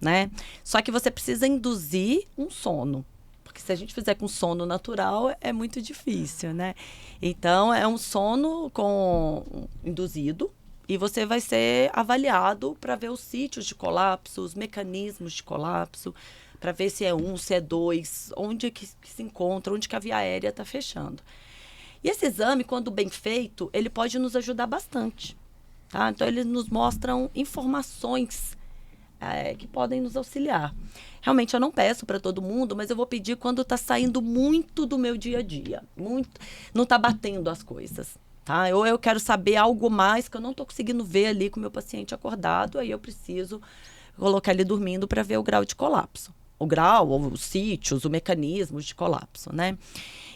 né? Só que você precisa induzir um sono, porque se a gente fizer com sono natural é muito difícil, né? Então, é um sono induzido e você vai ser avaliado para ver os sítios de colapso, os mecanismos de colapso, para ver se é 1, se é 2, onde que se encontra, onde que a via aérea está fechando. E esse exame, quando bem feito, ele pode nos ajudar bastante, tá? Então, eles nos mostram informações que podem nos auxiliar. Realmente, eu não peço para todo mundo, mas eu vou pedir quando está saindo muito do meu dia a dia, não está batendo as coisas, tá? Ou eu quero saber algo mais que eu não estou conseguindo ver ali com o meu paciente acordado, aí eu preciso colocar ele dormindo para ver o grau de colapso. O grau, os sítios, os mecanismos de colapso, né?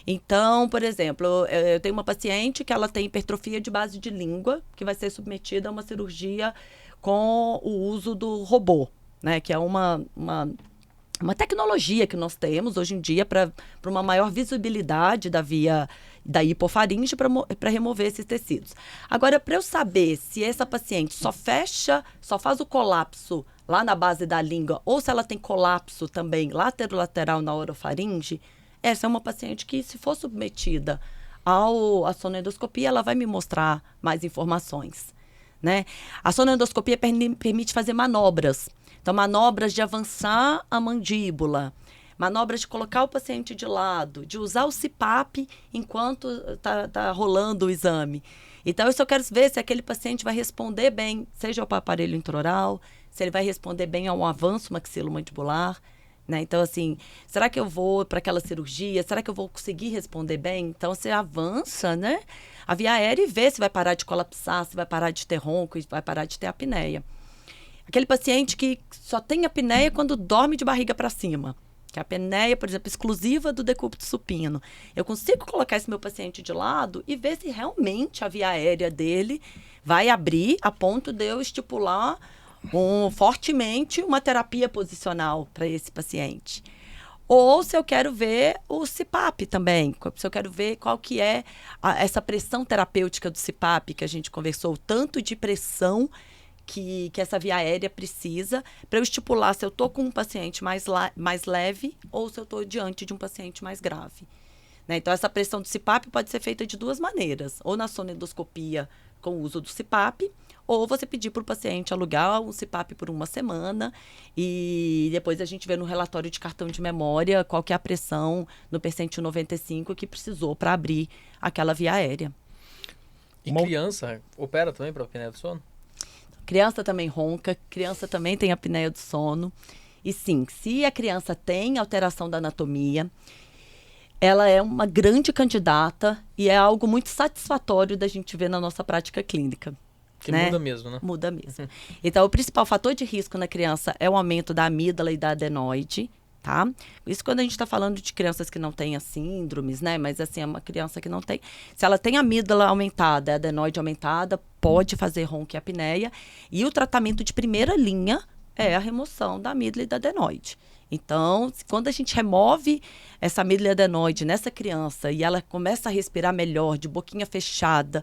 Então, por exemplo, eu tenho uma paciente que ela tem hipertrofia de base de língua, que vai ser submetida a uma cirurgia com o uso do robô, né? Que é uma tecnologia que nós temos hoje em dia para uma maior visibilidade da via da hipofaringe para remover esses tecidos. Agora, para eu saber se essa paciente só faz o colapso lá na base da língua, ou se ela tem colapso também laterolateral na orofaringe, essa é uma paciente que, se for submetida à sonoendoscopia, ela vai me mostrar mais informações, né? A sonoendoscopia permite fazer manobras. Então, manobras de avançar a mandíbula, manobras de colocar o paciente de lado, de usar o CPAP enquanto tá rolando o exame. Então, isso eu quero ver se aquele paciente vai responder bem, seja para o aparelho intraoral, se ele vai responder bem ao avanço maxilomandibular, né? Então, assim, será que eu vou para aquela cirurgia? Será que eu vou conseguir responder bem? Então, você avança, né, a via aérea e vê se vai parar de colapsar, se vai parar de ter ronco, se vai parar de ter apneia. Aquele paciente que só tem apneia quando dorme de barriga para cima, que é a apneia, por exemplo, exclusiva do decúbito supino. Eu consigo colocar esse meu paciente de lado e ver se realmente a via aérea dele vai abrir a ponto de eu estipular fortemente uma terapia posicional para esse paciente. Ou se eu quero ver o CPAP também, se eu quero ver qual que é essa pressão terapêutica do CPAP, que a gente conversou, o tanto de pressão que essa via aérea precisa para eu estipular se eu estou com um paciente mais leve ou se eu estou diante de um paciente mais grave, né? Então, essa pressão do CPAP pode ser feita de duas maneiras, ou na sonoendoscopia com o uso do CPAP, ou você pedir para o paciente alugar um CPAP por uma semana e depois a gente vê no relatório de cartão de memória qual que é a pressão no percentil 95 que precisou para abrir aquela via aérea. E criança opera também para apneia do sono? Criança também ronca, criança também tem apneia do sono. E sim, se a criança tem alteração da anatomia, ela é uma grande candidata e é algo muito satisfatório da gente ver na nossa prática clínica. Que muda mesmo, né? Muda mesmo. Então, o principal fator de risco na criança é o aumento da amígdala e da adenoide, tá? Isso quando a gente está falando de crianças que não têm as síndromes, né? Mas, assim, é uma criança que não tem... Se ela tem a amígdala aumentada, a adenoide aumentada, pode fazer ronco e apneia. E o tratamento de primeira linha é a remoção da amígdala e da adenoide. Então, quando a gente remove essa amígdala e adenoide nessa criança e ela começa a respirar melhor, de boquinha fechada...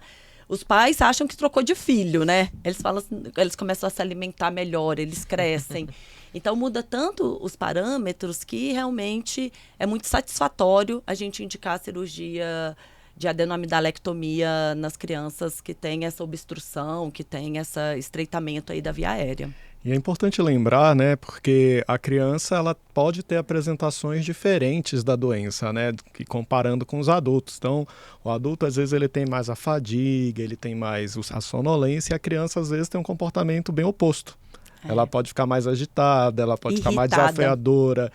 Os pais acham que trocou de filho, né? Eles falam assim, eles começam a se alimentar melhor, eles crescem. Então, muda tanto os parâmetros que realmente é muito satisfatório a gente indicar a cirurgia de adenoamidalectomia nas crianças que têm essa obstrução, que têm esse estreitamento aí da via aérea. E é importante lembrar, né, porque a criança ela pode ter apresentações diferentes da doença, né, comparando com os adultos. Então, o adulto, às vezes, ele tem mais a fadiga, ele tem mais a sonolência, e a criança, às vezes, tem um comportamento bem oposto. Ela pode ficar mais agitada, ela pode ficar mais Irritada. desafiadora,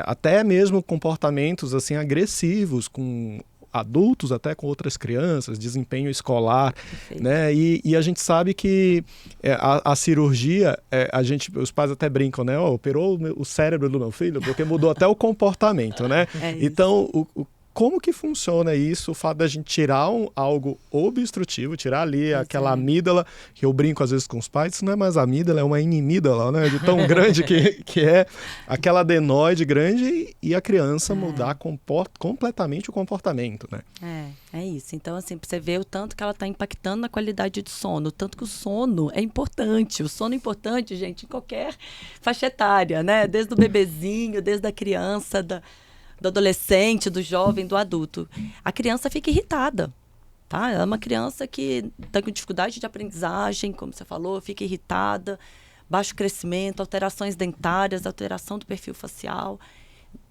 até mesmo comportamentos assim agressivos com adultos, até com outras crianças, desempenho escolar, Perfeito. né? E a gente sabe que a cirurgia, os pais até brincam, né? Operou o cérebro do meu filho porque mudou até o comportamento, né? É isso. Então, como que funciona isso, o fato da gente tirar algo obstrutivo, tirar ali aquela amígdala, que eu brinco às vezes com os pais, isso não é mais amígdala, é uma inimígdala, né? De tão grande que é aquela adenoide grande e a criança mudar completamente o comportamento, né? É isso. Então, assim, pra você ver o tanto que ela está impactando na qualidade de sono, o tanto que o sono é importante. O sono é importante, gente, em qualquer faixa etária, né? Desde o bebezinho, desde a criança, do adolescente, do jovem, do adulto. A criança fica irritada, tá? Ela é uma criança que está com dificuldade de aprendizagem, como você falou, fica irritada, baixo crescimento, alterações dentárias, alteração do perfil facial,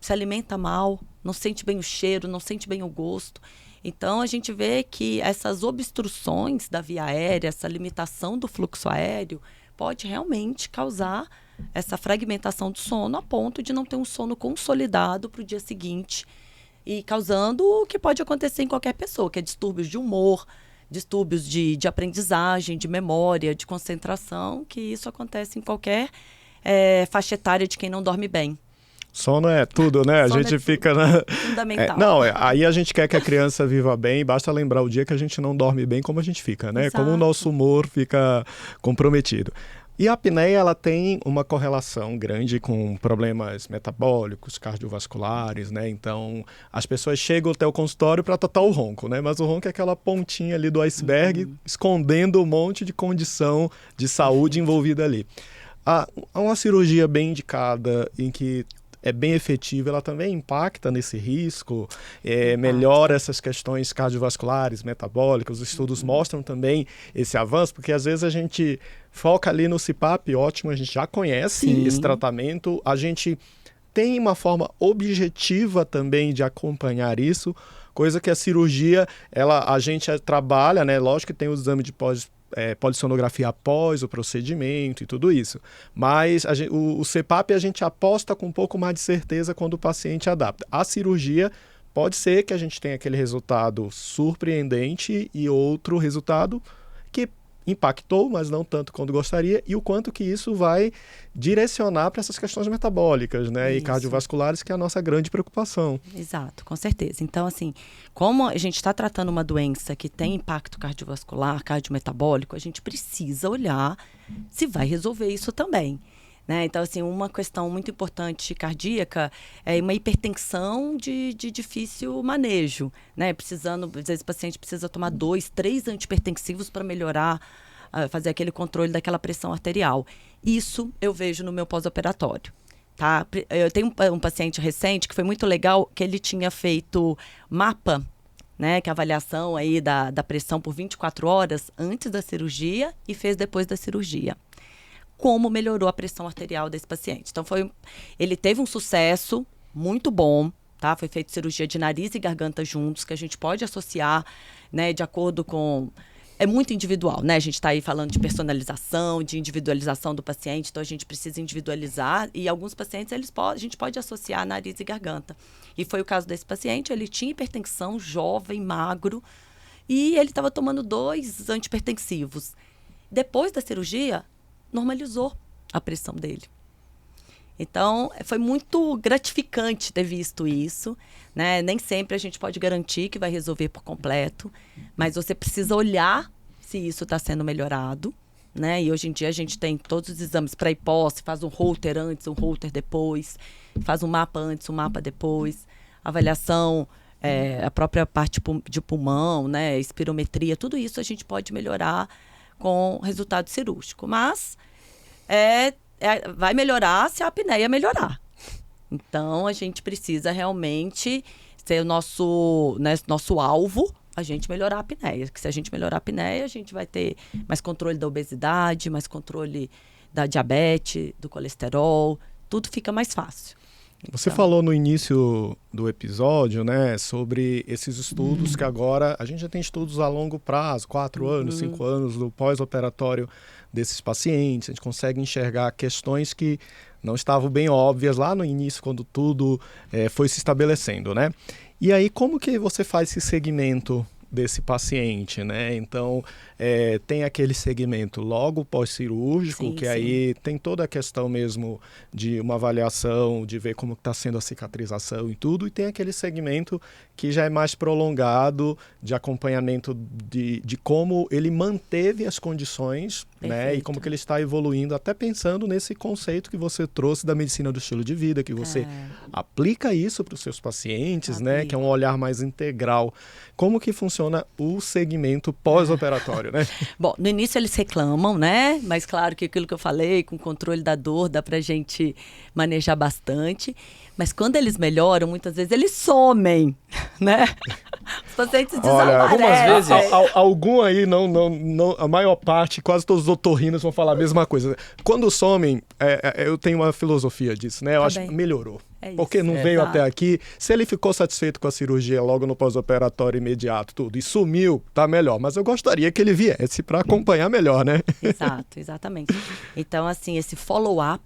se alimenta mal, não sente bem o cheiro, não sente bem o gosto. Então, a gente vê que essas obstruções da via aérea, essa limitação do fluxo aéreo, pode realmente causar essa fragmentação do sono a ponto de não ter um sono consolidado para o dia seguinte e causando o que pode acontecer em qualquer pessoa, que é distúrbios de humor, distúrbios de aprendizagem, de memória, de concentração, que isso acontece em qualquer faixa etária de quem não dorme bem. Sono é tudo, né? A Sono gente é fica fundamental. Aí a gente quer que a criança viva bem, basta lembrar o dia que a gente não dorme bem, como a gente fica, né? Exato. Como o nosso humor fica comprometido. E a apneia, ela tem uma correlação grande com problemas metabólicos, cardiovasculares, né? Então, as pessoas chegam até o consultório para tratar o ronco, né? Mas o ronco é aquela pontinha ali do iceberg, escondendo um monte de condição de saúde envolvida ali. Há uma cirurgia bem indicada, em que é bem efetiva, ela também impacta nesse risco, melhora essas questões cardiovasculares, metabólicas. Os estudos mostram também esse avanço, porque às vezes a gente foca ali no CPAP, ótimo, a gente já conhece esse tratamento, a gente tem uma forma objetiva também de acompanhar isso, coisa que a cirurgia, a gente trabalha, né? Lógico que tem o exame de polissonografia após o procedimento e tudo isso. Mas o CPAP a gente aposta com um pouco mais de certeza quando o paciente adapta. A cirurgia pode ser que a gente tenha aquele resultado surpreendente e outro resultado que impactou, mas não tanto quanto gostaria, e o quanto que isso vai direcionar para essas questões metabólicas, né, e cardiovasculares, que é a nossa grande preocupação. Exato, com certeza. Então, assim, como a gente está tratando uma doença que tem impacto cardiovascular, cardiometabólico, a gente precisa olhar se vai resolver isso também. Né? Então, assim, uma questão muito importante cardíaca é uma hipertensão de difícil manejo, né? Precisando, às vezes o paciente precisa tomar 2, 3 antihipertensivos para melhorar, fazer aquele controle daquela pressão arterial. Isso eu vejo no meu pós-operatório. Tá? Eu tenho um paciente recente que foi muito legal, que ele tinha feito mapa, né? Que é a avaliação aí da pressão por 24 horas antes da cirurgia e fez depois da cirurgia. Como melhorou a pressão arterial desse paciente. Então, ele teve um sucesso muito bom, tá? Foi feita cirurgia de nariz e garganta juntos, que a gente pode associar, né, de acordo com... É muito individual, né? A gente está aí falando de personalização, de individualização do paciente, então a gente precisa individualizar, e alguns pacientes a gente pode associar nariz e garganta. E foi o caso desse paciente, ele tinha hipertensão, jovem, magro, e ele estava tomando 2 antihipertensivos. Depois da cirurgia, normalizou a pressão dele. Então, foi muito gratificante ter visto isso, né? Nem sempre a gente pode garantir que vai resolver por completo, mas você precisa olhar se isso está sendo melhorado, né? E hoje em dia a gente tem todos os exames pré e pós, faz um Holter antes, um Holter depois, faz um mapa antes, um mapa depois, avaliação, a própria parte de pulmão, né? Espirometria, tudo isso a gente pode melhorar com resultado cirúrgico, mas vai melhorar se a apneia melhorar. Então, a gente precisa realmente ser o nosso alvo, a gente melhorar a apneia. Porque se a gente melhorar a apneia, a gente vai ter mais controle da obesidade, mais controle da diabetes, do colesterol, tudo fica mais fácil. Você Então, falou no início do episódio, né, sobre esses estudos que agora a gente já tem estudos a longo prazo, 4 anos, 5 anos do pós-operatório desses pacientes. A gente consegue enxergar questões que não estavam bem óbvias lá no início, quando tudo foi se estabelecendo, né? E aí, como que você faz esse segmento desse paciente, né? Então, tem aquele segmento logo pós-cirúrgico, sim, que sim. aí tem toda a questão mesmo de uma avaliação, de ver como está sendo a cicatrização e tudo, e tem aquele segmento que já é mais prolongado, de acompanhamento de como ele manteve as condições, né? E como que ele está evoluindo, até pensando nesse conceito que você trouxe da medicina do estilo de vida, que você aplica isso para os seus pacientes, né? Que é um olhar mais integral. Como que funciona o segmento pós-operatório, né? Bom, no início eles reclamam, né? Mas claro que aquilo que eu falei, com o controle da dor, dá pra gente manejar bastante. Mas quando eles melhoram, muitas vezes eles somem, né? Os pacientes Olha, desaparecem. vezes, algum aí, não, a maior parte, quase todos os otorrinos vão falar a mesma coisa. Quando somem, eu tenho uma filosofia disso, né? Eu acho que melhorou. Porque não veio até aqui. Se ele ficou satisfeito com a cirurgia logo no pós-operatório imediato, tudo, e sumiu, tá melhor. Mas eu gostaria que ele viesse para acompanhar melhor, né? Exato, exatamente. Então, assim, esse follow-up,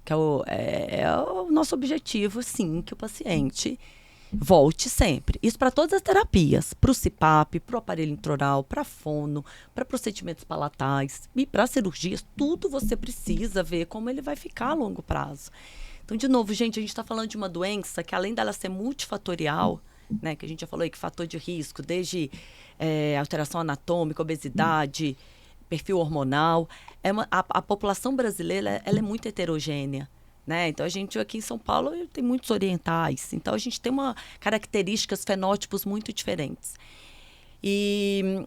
que é o nosso objetivo, sim, que o paciente volte sempre. Isso para todas as terapias, para o CPAP, para o aparelho intraoral, para fono, para procedimentos palatais e para cirurgias, tudo você precisa ver como ele vai ficar a longo prazo. Então, de novo, gente, a gente está falando de uma doença que, além dela ser multifatorial, né, que a gente já falou aí que fator de risco, desde alteração anatômica, obesidade, perfil hormonal, a população brasileira ela é muito heterogênea. Né? Então, a gente aqui em São Paulo tem muitos orientais. Então, a gente tem características, fenótipos muito diferentes.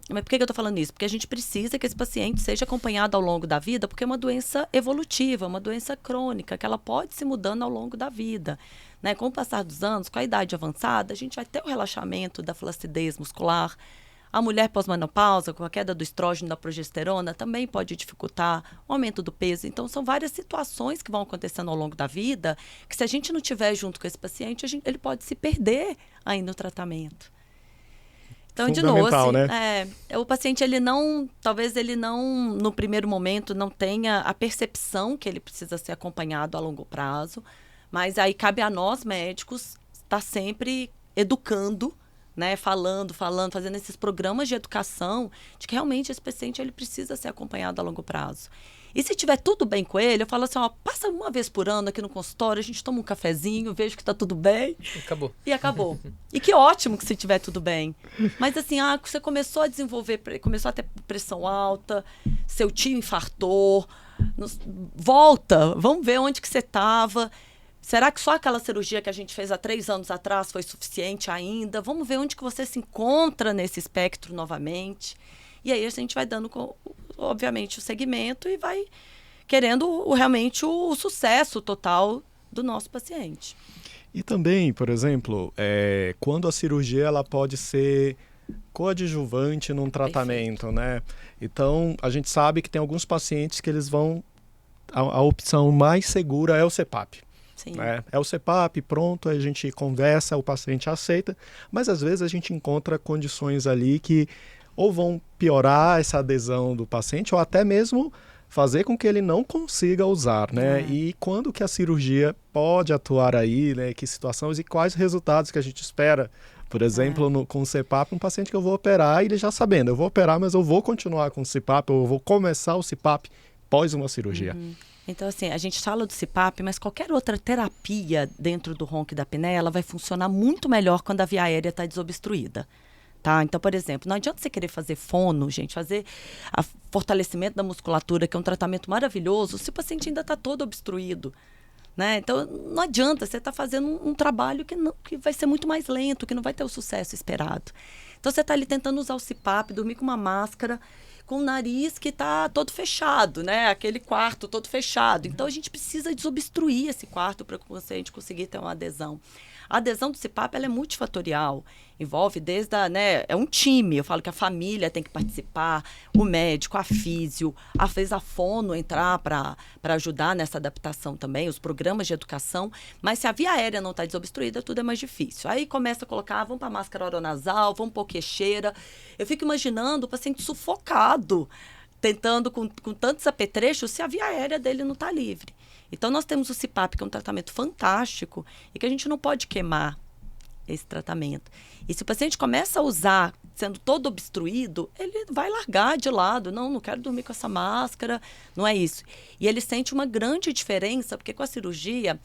Mas por que eu estou falando isso? Porque a gente precisa que esse paciente seja acompanhado ao longo da vida, porque é uma doença evolutiva, uma doença crônica, que ela pode se mudando ao longo da vida. Né? Com o passar dos anos, com a idade avançada, a gente vai ter o relaxamento da flacidez muscular. A mulher pós-menopausa, com a queda do estrógeno e da progesterona, também pode dificultar o aumento do peso. Então, são várias situações que vão acontecendo ao longo da vida, que se a gente não tiver junto com esse paciente, ele pode se perder aí no tratamento. Então, de novo, assim, né? o paciente, talvez ele não, no primeiro momento, não tenha a percepção que ele precisa ser acompanhado a longo prazo, mas aí cabe a nós, médicos, estar sempre educando, né, falando, fazendo esses programas de educação de que realmente esse paciente ele precisa ser acompanhado a longo prazo. E se tiver tudo bem com ele, eu falo assim, passa uma vez por ano aqui no consultório, a gente toma um cafezinho, vejo que está tudo bem. E acabou. E que ótimo que se tiver tudo bem. Mas assim, você começou a ter pressão alta, seu tio infartou, volta, vamos ver onde que você estava. Será que só aquela cirurgia que a gente fez há 3 anos atrás foi suficiente ainda? Vamos ver onde que você se encontra nesse espectro novamente. E aí a gente vai dando, obviamente, o segmento e vai querendo realmente o sucesso total do nosso paciente. E também, por exemplo, quando a cirurgia ela pode ser coadjuvante num tratamento, né? Então, a gente sabe que tem alguns pacientes que eles vão... A opção mais segura é o CPAP. Sim. É o CPAP, pronto, a gente conversa, o paciente aceita, mas às vezes a gente encontra condições ali que ou vão piorar essa adesão do paciente ou até mesmo fazer com que ele não consiga usar, né? E quando que a cirurgia pode atuar aí, né? Que situações e quais resultados que a gente espera? Por exemplo, com o CPAP, um paciente que eu vou operar, ele já sabendo, eu vou operar, mas eu vou continuar com o CPAP, ou eu vou começar o CPAP pós uma cirurgia. Então, assim, a gente fala do CPAP, mas qualquer outra terapia dentro do ronco e da apneia, ela vai funcionar muito melhor quando a via aérea está desobstruída. Tá? Então, por exemplo, não adianta você querer fazer fono, gente, fazer fortalecimento da musculatura, que é um tratamento maravilhoso, se o paciente ainda está todo obstruído. Né? Então, não adianta, você está fazendo um trabalho que vai ser muito mais lento, que não vai ter o sucesso esperado. Então, você está ali tentando usar o CPAP, dormir com uma máscara, com o nariz que está todo fechado, né? Aquele quarto todo fechado. Então, a gente precisa desobstruir esse quarto para o paciente conseguir ter uma adesão. A adesão do CPAP, ela é multifatorial. Envolve desde é um time. Eu falo que a família tem que participar, o médico, a físio, às vezes a fono entrar para ajudar nessa adaptação também, os programas de educação. Mas se a via aérea não está desobstruída, tudo é mais difícil. Aí começa a colocar, vamos para máscara oronasal, vamos para queixeira. Eu fico imaginando o paciente sufocado, tentando com tantos apetrechos, se a via aérea dele não está livre. Então, nós temos o CPAP, que é um tratamento fantástico e que a gente não pode queimar esse tratamento. E se o paciente começa a usar, sendo todo obstruído, ele vai largar de lado. Não quero dormir com essa máscara, não é isso. E ele sente uma grande diferença, porque com a cirurgia,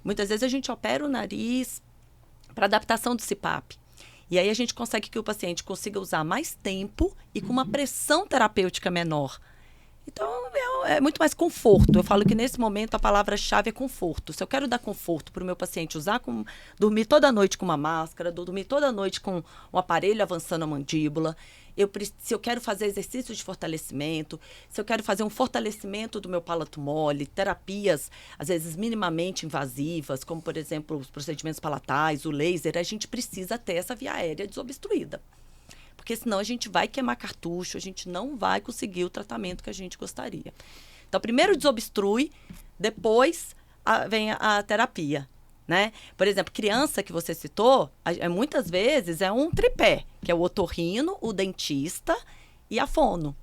muitas vezes a gente opera o nariz para adaptação do CPAP. E aí a gente consegue que o paciente consiga usar mais tempo e com uma pressão terapêutica menor. Então, é muito mais conforto. Eu falo que nesse momento a palavra-chave é conforto. Se eu quero dar conforto para o meu paciente dormir toda noite com uma máscara, dormir toda noite com um aparelho avançando a mandíbula, se eu quero fazer exercícios de fortalecimento, se eu quero fazer um fortalecimento do meu palato mole, terapias, às vezes minimamente invasivas, como, por exemplo, os procedimentos palatais, o laser, a gente precisa ter essa via aérea desobstruída. Porque senão a gente vai queimar cartucho, a gente não vai conseguir o tratamento que a gente gostaria. Então, primeiro desobstrui, depois vem a terapia, né? Por exemplo, criança que você citou, muitas vezes é um tripé, que é o otorrino, o dentista e a fono.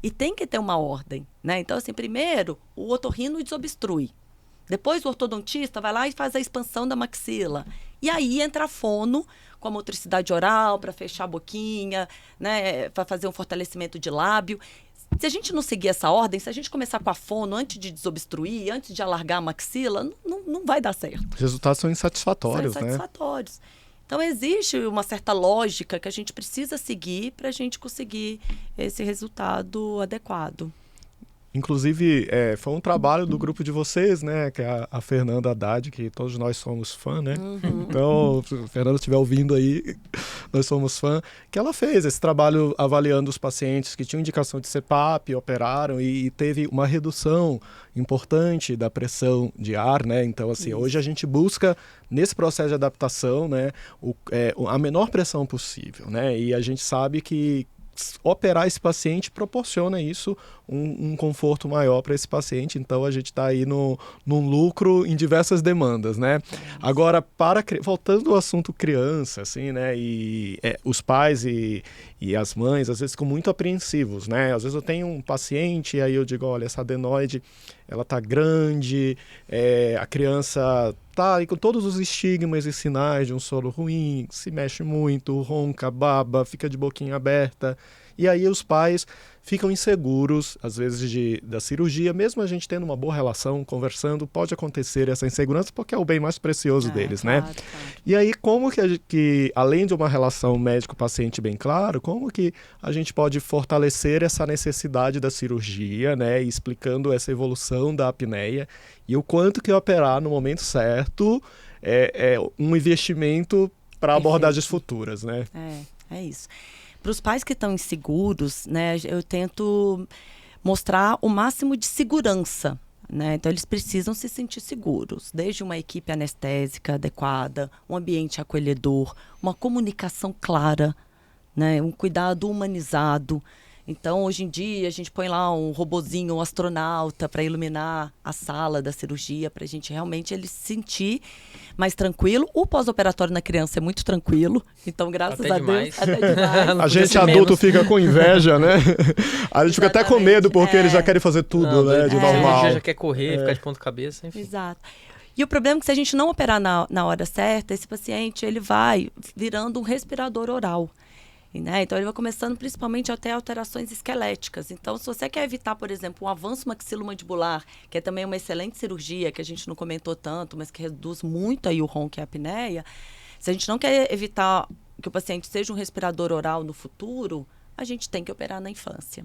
E tem que ter uma ordem, né? Então, assim, primeiro, o otorrino desobstrui. Depois o ortodontista vai lá e faz a expansão da maxila. E aí entra a fono com a motricidade oral para fechar a boquinha, né, para fazer um fortalecimento de lábio. Se a gente não seguir essa ordem, se a gente começar com a fono antes de desobstruir, antes de alargar a maxila, não vai dar certo. Os resultados são insatisfatórios, são insatisfatórios. Então, existe uma certa lógica que a gente precisa seguir para a gente conseguir esse resultado adequado. Inclusive, foi um trabalho do grupo de vocês, né? Que é a Fernanda Haddad, que todos nós somos fã, né? Uhum. Então, se a Fernanda estiver ouvindo aí, nós somos fã. Que ela fez esse trabalho avaliando os pacientes que tinham indicação de CPAP, operaram e teve uma redução importante da pressão de ar, né? Então, assim, hoje a gente busca, nesse processo de adaptação, né? A menor pressão possível, né? E a gente sabe que operar esse paciente proporciona isso, um conforto maior para esse paciente. Então a gente está aí num lucro em diversas demandas, né? Agora, voltando ao assunto criança, assim, né? E os pais e as mães às vezes ficam muito apreensivos, né? Às vezes eu tenho um paciente e aí eu digo, olha, essa adenoide, ela tá grande, a criança tá aí com todos os estigmas e sinais de um solo ruim, se mexe muito, ronca, baba, fica de boquinha aberta. E aí os pais ficam inseguros, às vezes, da cirurgia, mesmo a gente tendo uma boa relação, conversando, pode acontecer essa insegurança porque é o bem mais precioso deles, claro, né? Claro. E aí, como que, além de uma relação médico-paciente bem claro, como que a gente pode fortalecer essa necessidade da cirurgia, né? E explicando essa evolução da apneia e o quanto que operar no momento certo é um investimento para abordagens futuras, né? É isso. Para os pais que estão inseguros, né, eu tento mostrar o máximo de segurança, né? Então, eles precisam se sentir seguros, desde uma equipe anestésica adequada, um ambiente acolhedor, uma comunicação clara, né, um cuidado humanizado. Então, hoje em dia, a gente põe lá um robozinho, um astronauta para iluminar a sala da cirurgia, para a gente realmente ele se sentir mais tranquilo. O pós-operatório na criança é muito tranquilo, então, graças Até a demais. Deus, até demais. A gente adulto fica com inveja, né? A gente fica até com medo, porque eles já querem fazer tudo, né? De normal. Já quer correr, ficar de ponta cabeça, enfim. Exato. E o problema é que se a gente não operar na hora certa, esse paciente ele vai virando um respirador oral. Né? Então, ele vai começando principalmente até alterações esqueléticas. Então, se você quer evitar, por exemplo, um avanço maxilomandibular, que é também uma excelente cirurgia, que a gente não comentou tanto, mas que reduz muito aí o ronco e a apneia, se a gente não quer evitar que o paciente seja um respirador oral no futuro, a gente tem que operar na infância.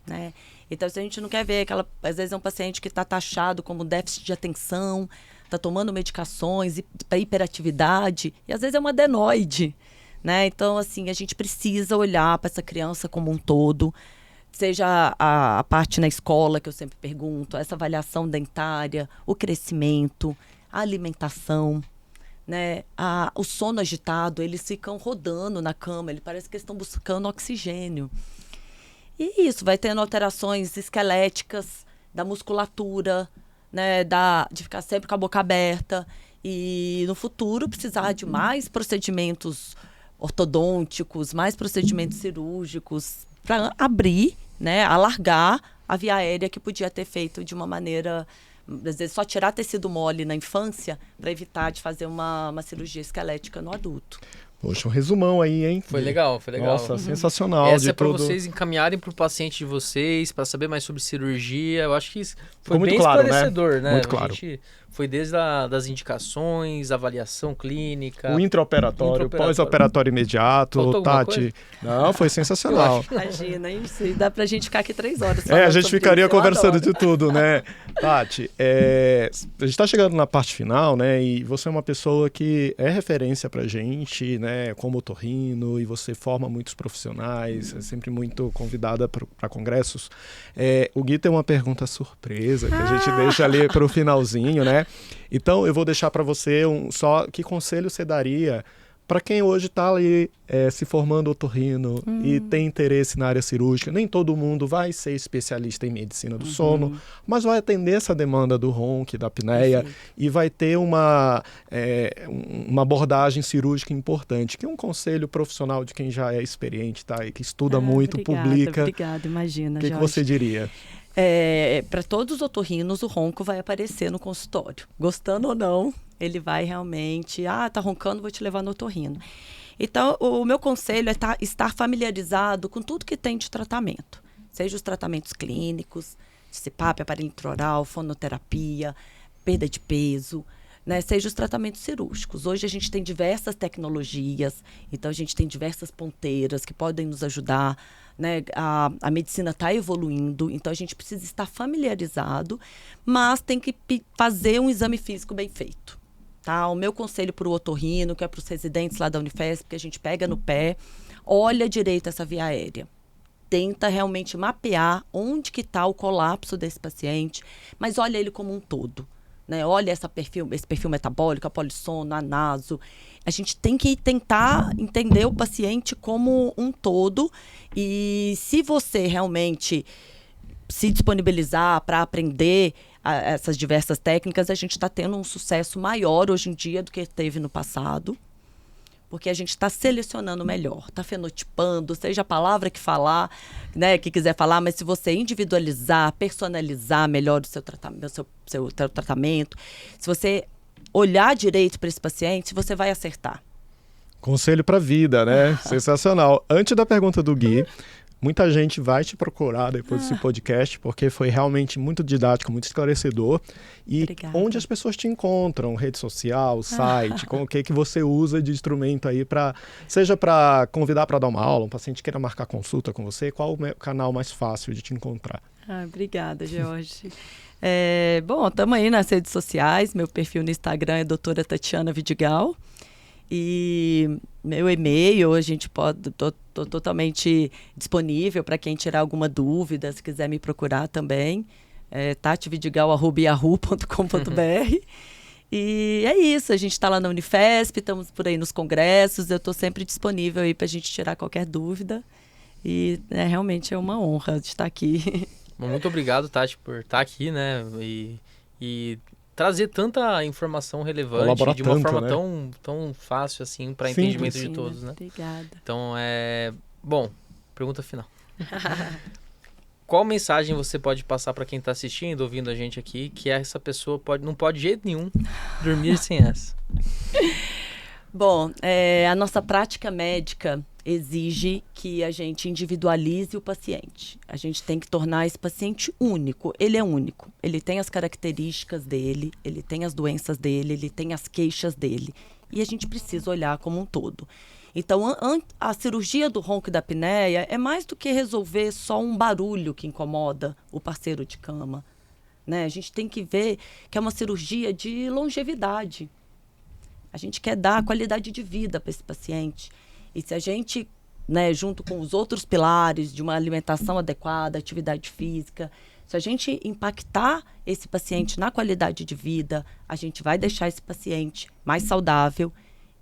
Né? Então, se a gente não quer ver às vezes é um paciente que está taxado como déficit de atenção, está tomando medicações para hiperatividade, e às vezes é uma adenoide. Né? Então, assim, a gente precisa olhar para essa criança como um todo, seja a parte na escola, que eu sempre pergunto, essa avaliação dentária, o crescimento, a alimentação, né? O sono agitado, eles ficam rodando na cama, ele parece que eles estão buscando oxigênio. E isso, vai tendo alterações esqueléticas, da musculatura, né? De ficar sempre com a boca aberta. E no futuro precisar de mais procedimentos ortodônticos, mais procedimentos cirúrgicos, para abrir, né? Alargar a via aérea que podia ter feito de uma maneira... Às vezes só tirar tecido mole na infância para evitar de fazer uma cirurgia esquelética no adulto. Poxa, um resumão aí, hein? Foi legal, foi legal. Nossa, sensacional. Essa é para vocês encaminharem para o paciente de vocês, para saber mais sobre cirurgia. Eu acho que foi muito bem claro, esclarecedor, né? Muito claro. A gente foi desde das indicações, avaliação clínica... O intraoperatório, pós-operatório imediato. Faltou Tati. Não, foi sensacional. Imagina, isso. E dá pra gente ficar aqui 3 horas. A gente ficaria conversando de tudo, né? Tati, a gente tá chegando na parte final, né? E você é uma pessoa que é referência pra gente, né? Como otorrino, e você forma muitos profissionais, é sempre muito convidada para congressos. O Gui tem uma pergunta surpresa que a gente deixa ali pro finalzinho, né? Então, eu vou deixar para você só que conselho você daria para quem hoje está ali se formando otorrino e tem interesse na área cirúrgica. Nem todo mundo vai ser especialista em medicina do sono, mas vai atender essa demanda do ronque, da apneia, e vai ter uma abordagem cirúrgica importante, que é um conselho profissional de quem já é experiente, tá? E que estuda muito, publica. Obrigada, imagina, O que você diria? Para todos os otorrinos, o ronco vai aparecer no consultório. Gostando ou não, ele vai realmente... tá roncando, vou te levar no otorrino. Então, o meu conselho é estar familiarizado com tudo que tem de tratamento. Seja os tratamentos clínicos, CPAP, aparelho intraoral, fonoterapia, perda de peso, né? Seja os tratamentos cirúrgicos. Hoje a gente tem diversas tecnologias, então a gente tem diversas ponteiras que podem nos ajudar, né? A medicina está evoluindo, então a gente precisa estar familiarizado, mas tem que fazer um exame físico bem feito. Tá? O meu conselho para o otorrino, que é para os residentes lá da Unifesp, que a gente pega no pé, olha direito essa via aérea. Tenta realmente mapear onde que está o colapso desse paciente, mas olha ele como um todo. Né? Olha esse perfil metabólico, a polissono, a naso. A gente tem que tentar entender o paciente como um todo, e se você realmente se disponibilizar para aprender essas diversas técnicas, a gente está tendo um sucesso maior hoje em dia do que teve no passado, porque a gente está selecionando melhor, está fenotipando, seja a palavra que falar, né, que quiser falar, mas se você individualizar, personalizar melhor o seu tratamento, se você olhar direito para esse paciente, você vai acertar. Conselho para a vida, né? Sensacional. Antes da pergunta do Gui, muita gente vai te procurar depois desse podcast, porque foi realmente muito didático, muito esclarecedor. E Obrigada. Onde as pessoas te encontram? Rede social, site, com o que você usa de instrumento aí seja para convidar para dar uma aula, um paciente queira marcar consulta com você, qual o canal mais fácil de te encontrar? Obrigada, Jorge. Bom, estamos aí nas redes sociais, meu perfil no Instagram é doutora Tatiana Vidigal. E meu e-mail, a gente tô totalmente disponível para quem tirar alguma dúvida, se quiser me procurar também. tatividigal@yahoo.com.br. E é isso, a gente está lá na Unifesp, estamos por aí nos congressos, eu estou sempre disponível aí para a gente tirar qualquer dúvida. E realmente é uma honra de estar aqui. Bom, muito obrigado, Tati, por estar aqui, né? E trazer tanta informação relevante de uma forma, né? tão fácil assim para entendimento de todos, né? Obrigada. Então, bom, pergunta final. Qual mensagem você pode passar para quem está assistindo, ouvindo a gente aqui, que essa pessoa não pode de jeito nenhum dormir sem essa? Bom, a nossa prática médica exige que a gente individualize o paciente. A gente tem que tornar esse paciente único. Ele é único. Ele tem as características dele, ele tem as doenças dele, ele tem as queixas dele. E a gente precisa olhar como um todo. Então, a cirurgia do ronco e da apneia é mais do que resolver só um barulho que incomoda o parceiro de cama. Né? A gente tem que ver que é uma cirurgia de longevidade. A gente quer dar qualidade de vida para esse paciente. E se a gente, né, junto com os outros pilares de uma alimentação adequada, atividade física, Se a gente impactar esse paciente na qualidade de vida, a gente vai deixar esse paciente mais saudável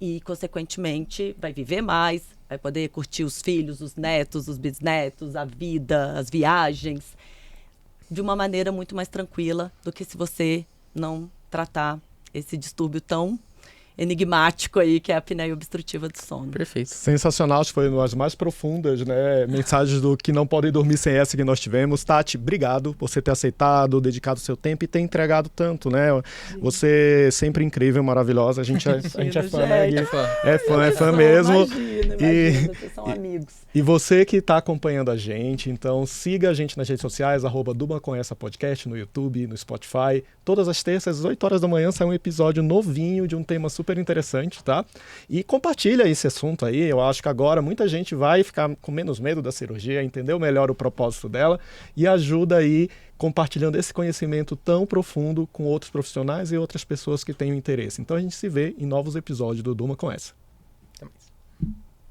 e, consequentemente, vai viver mais, vai poder curtir os filhos, os netos, os bisnetos, a vida, as viagens, de uma maneira muito mais tranquila do que se você não tratar esse distúrbio tão enigmático aí, que é a apneia obstrutiva do sono. Perfeito. Sensacional, acho que foi uma das mais profundas, né? Mensagens do que não podem dormir sem essa que nós tivemos. Tati, obrigado por você ter aceitado, dedicado o seu tempo e ter entregado tanto, né? Sim. Você é sempre incrível, maravilhosa. A gente é fã, né? É fã mesmo. Imagina, vocês são amigos. E você que está acompanhando a gente, então siga a gente nas redes sociais, @DurmaComEssa Podcast, no YouTube, no Spotify. Todas as terças, às 8 horas da manhã, sai um episódio novinho de um tema super interessante, tá? E compartilha esse assunto aí. Eu acho que agora muita gente vai ficar com menos medo da cirurgia, entendeu melhor o propósito dela e ajuda aí compartilhando esse conhecimento tão profundo com outros profissionais e outras pessoas que tenham interesse. Então a gente se vê em novos episódios do Durma Com Essa.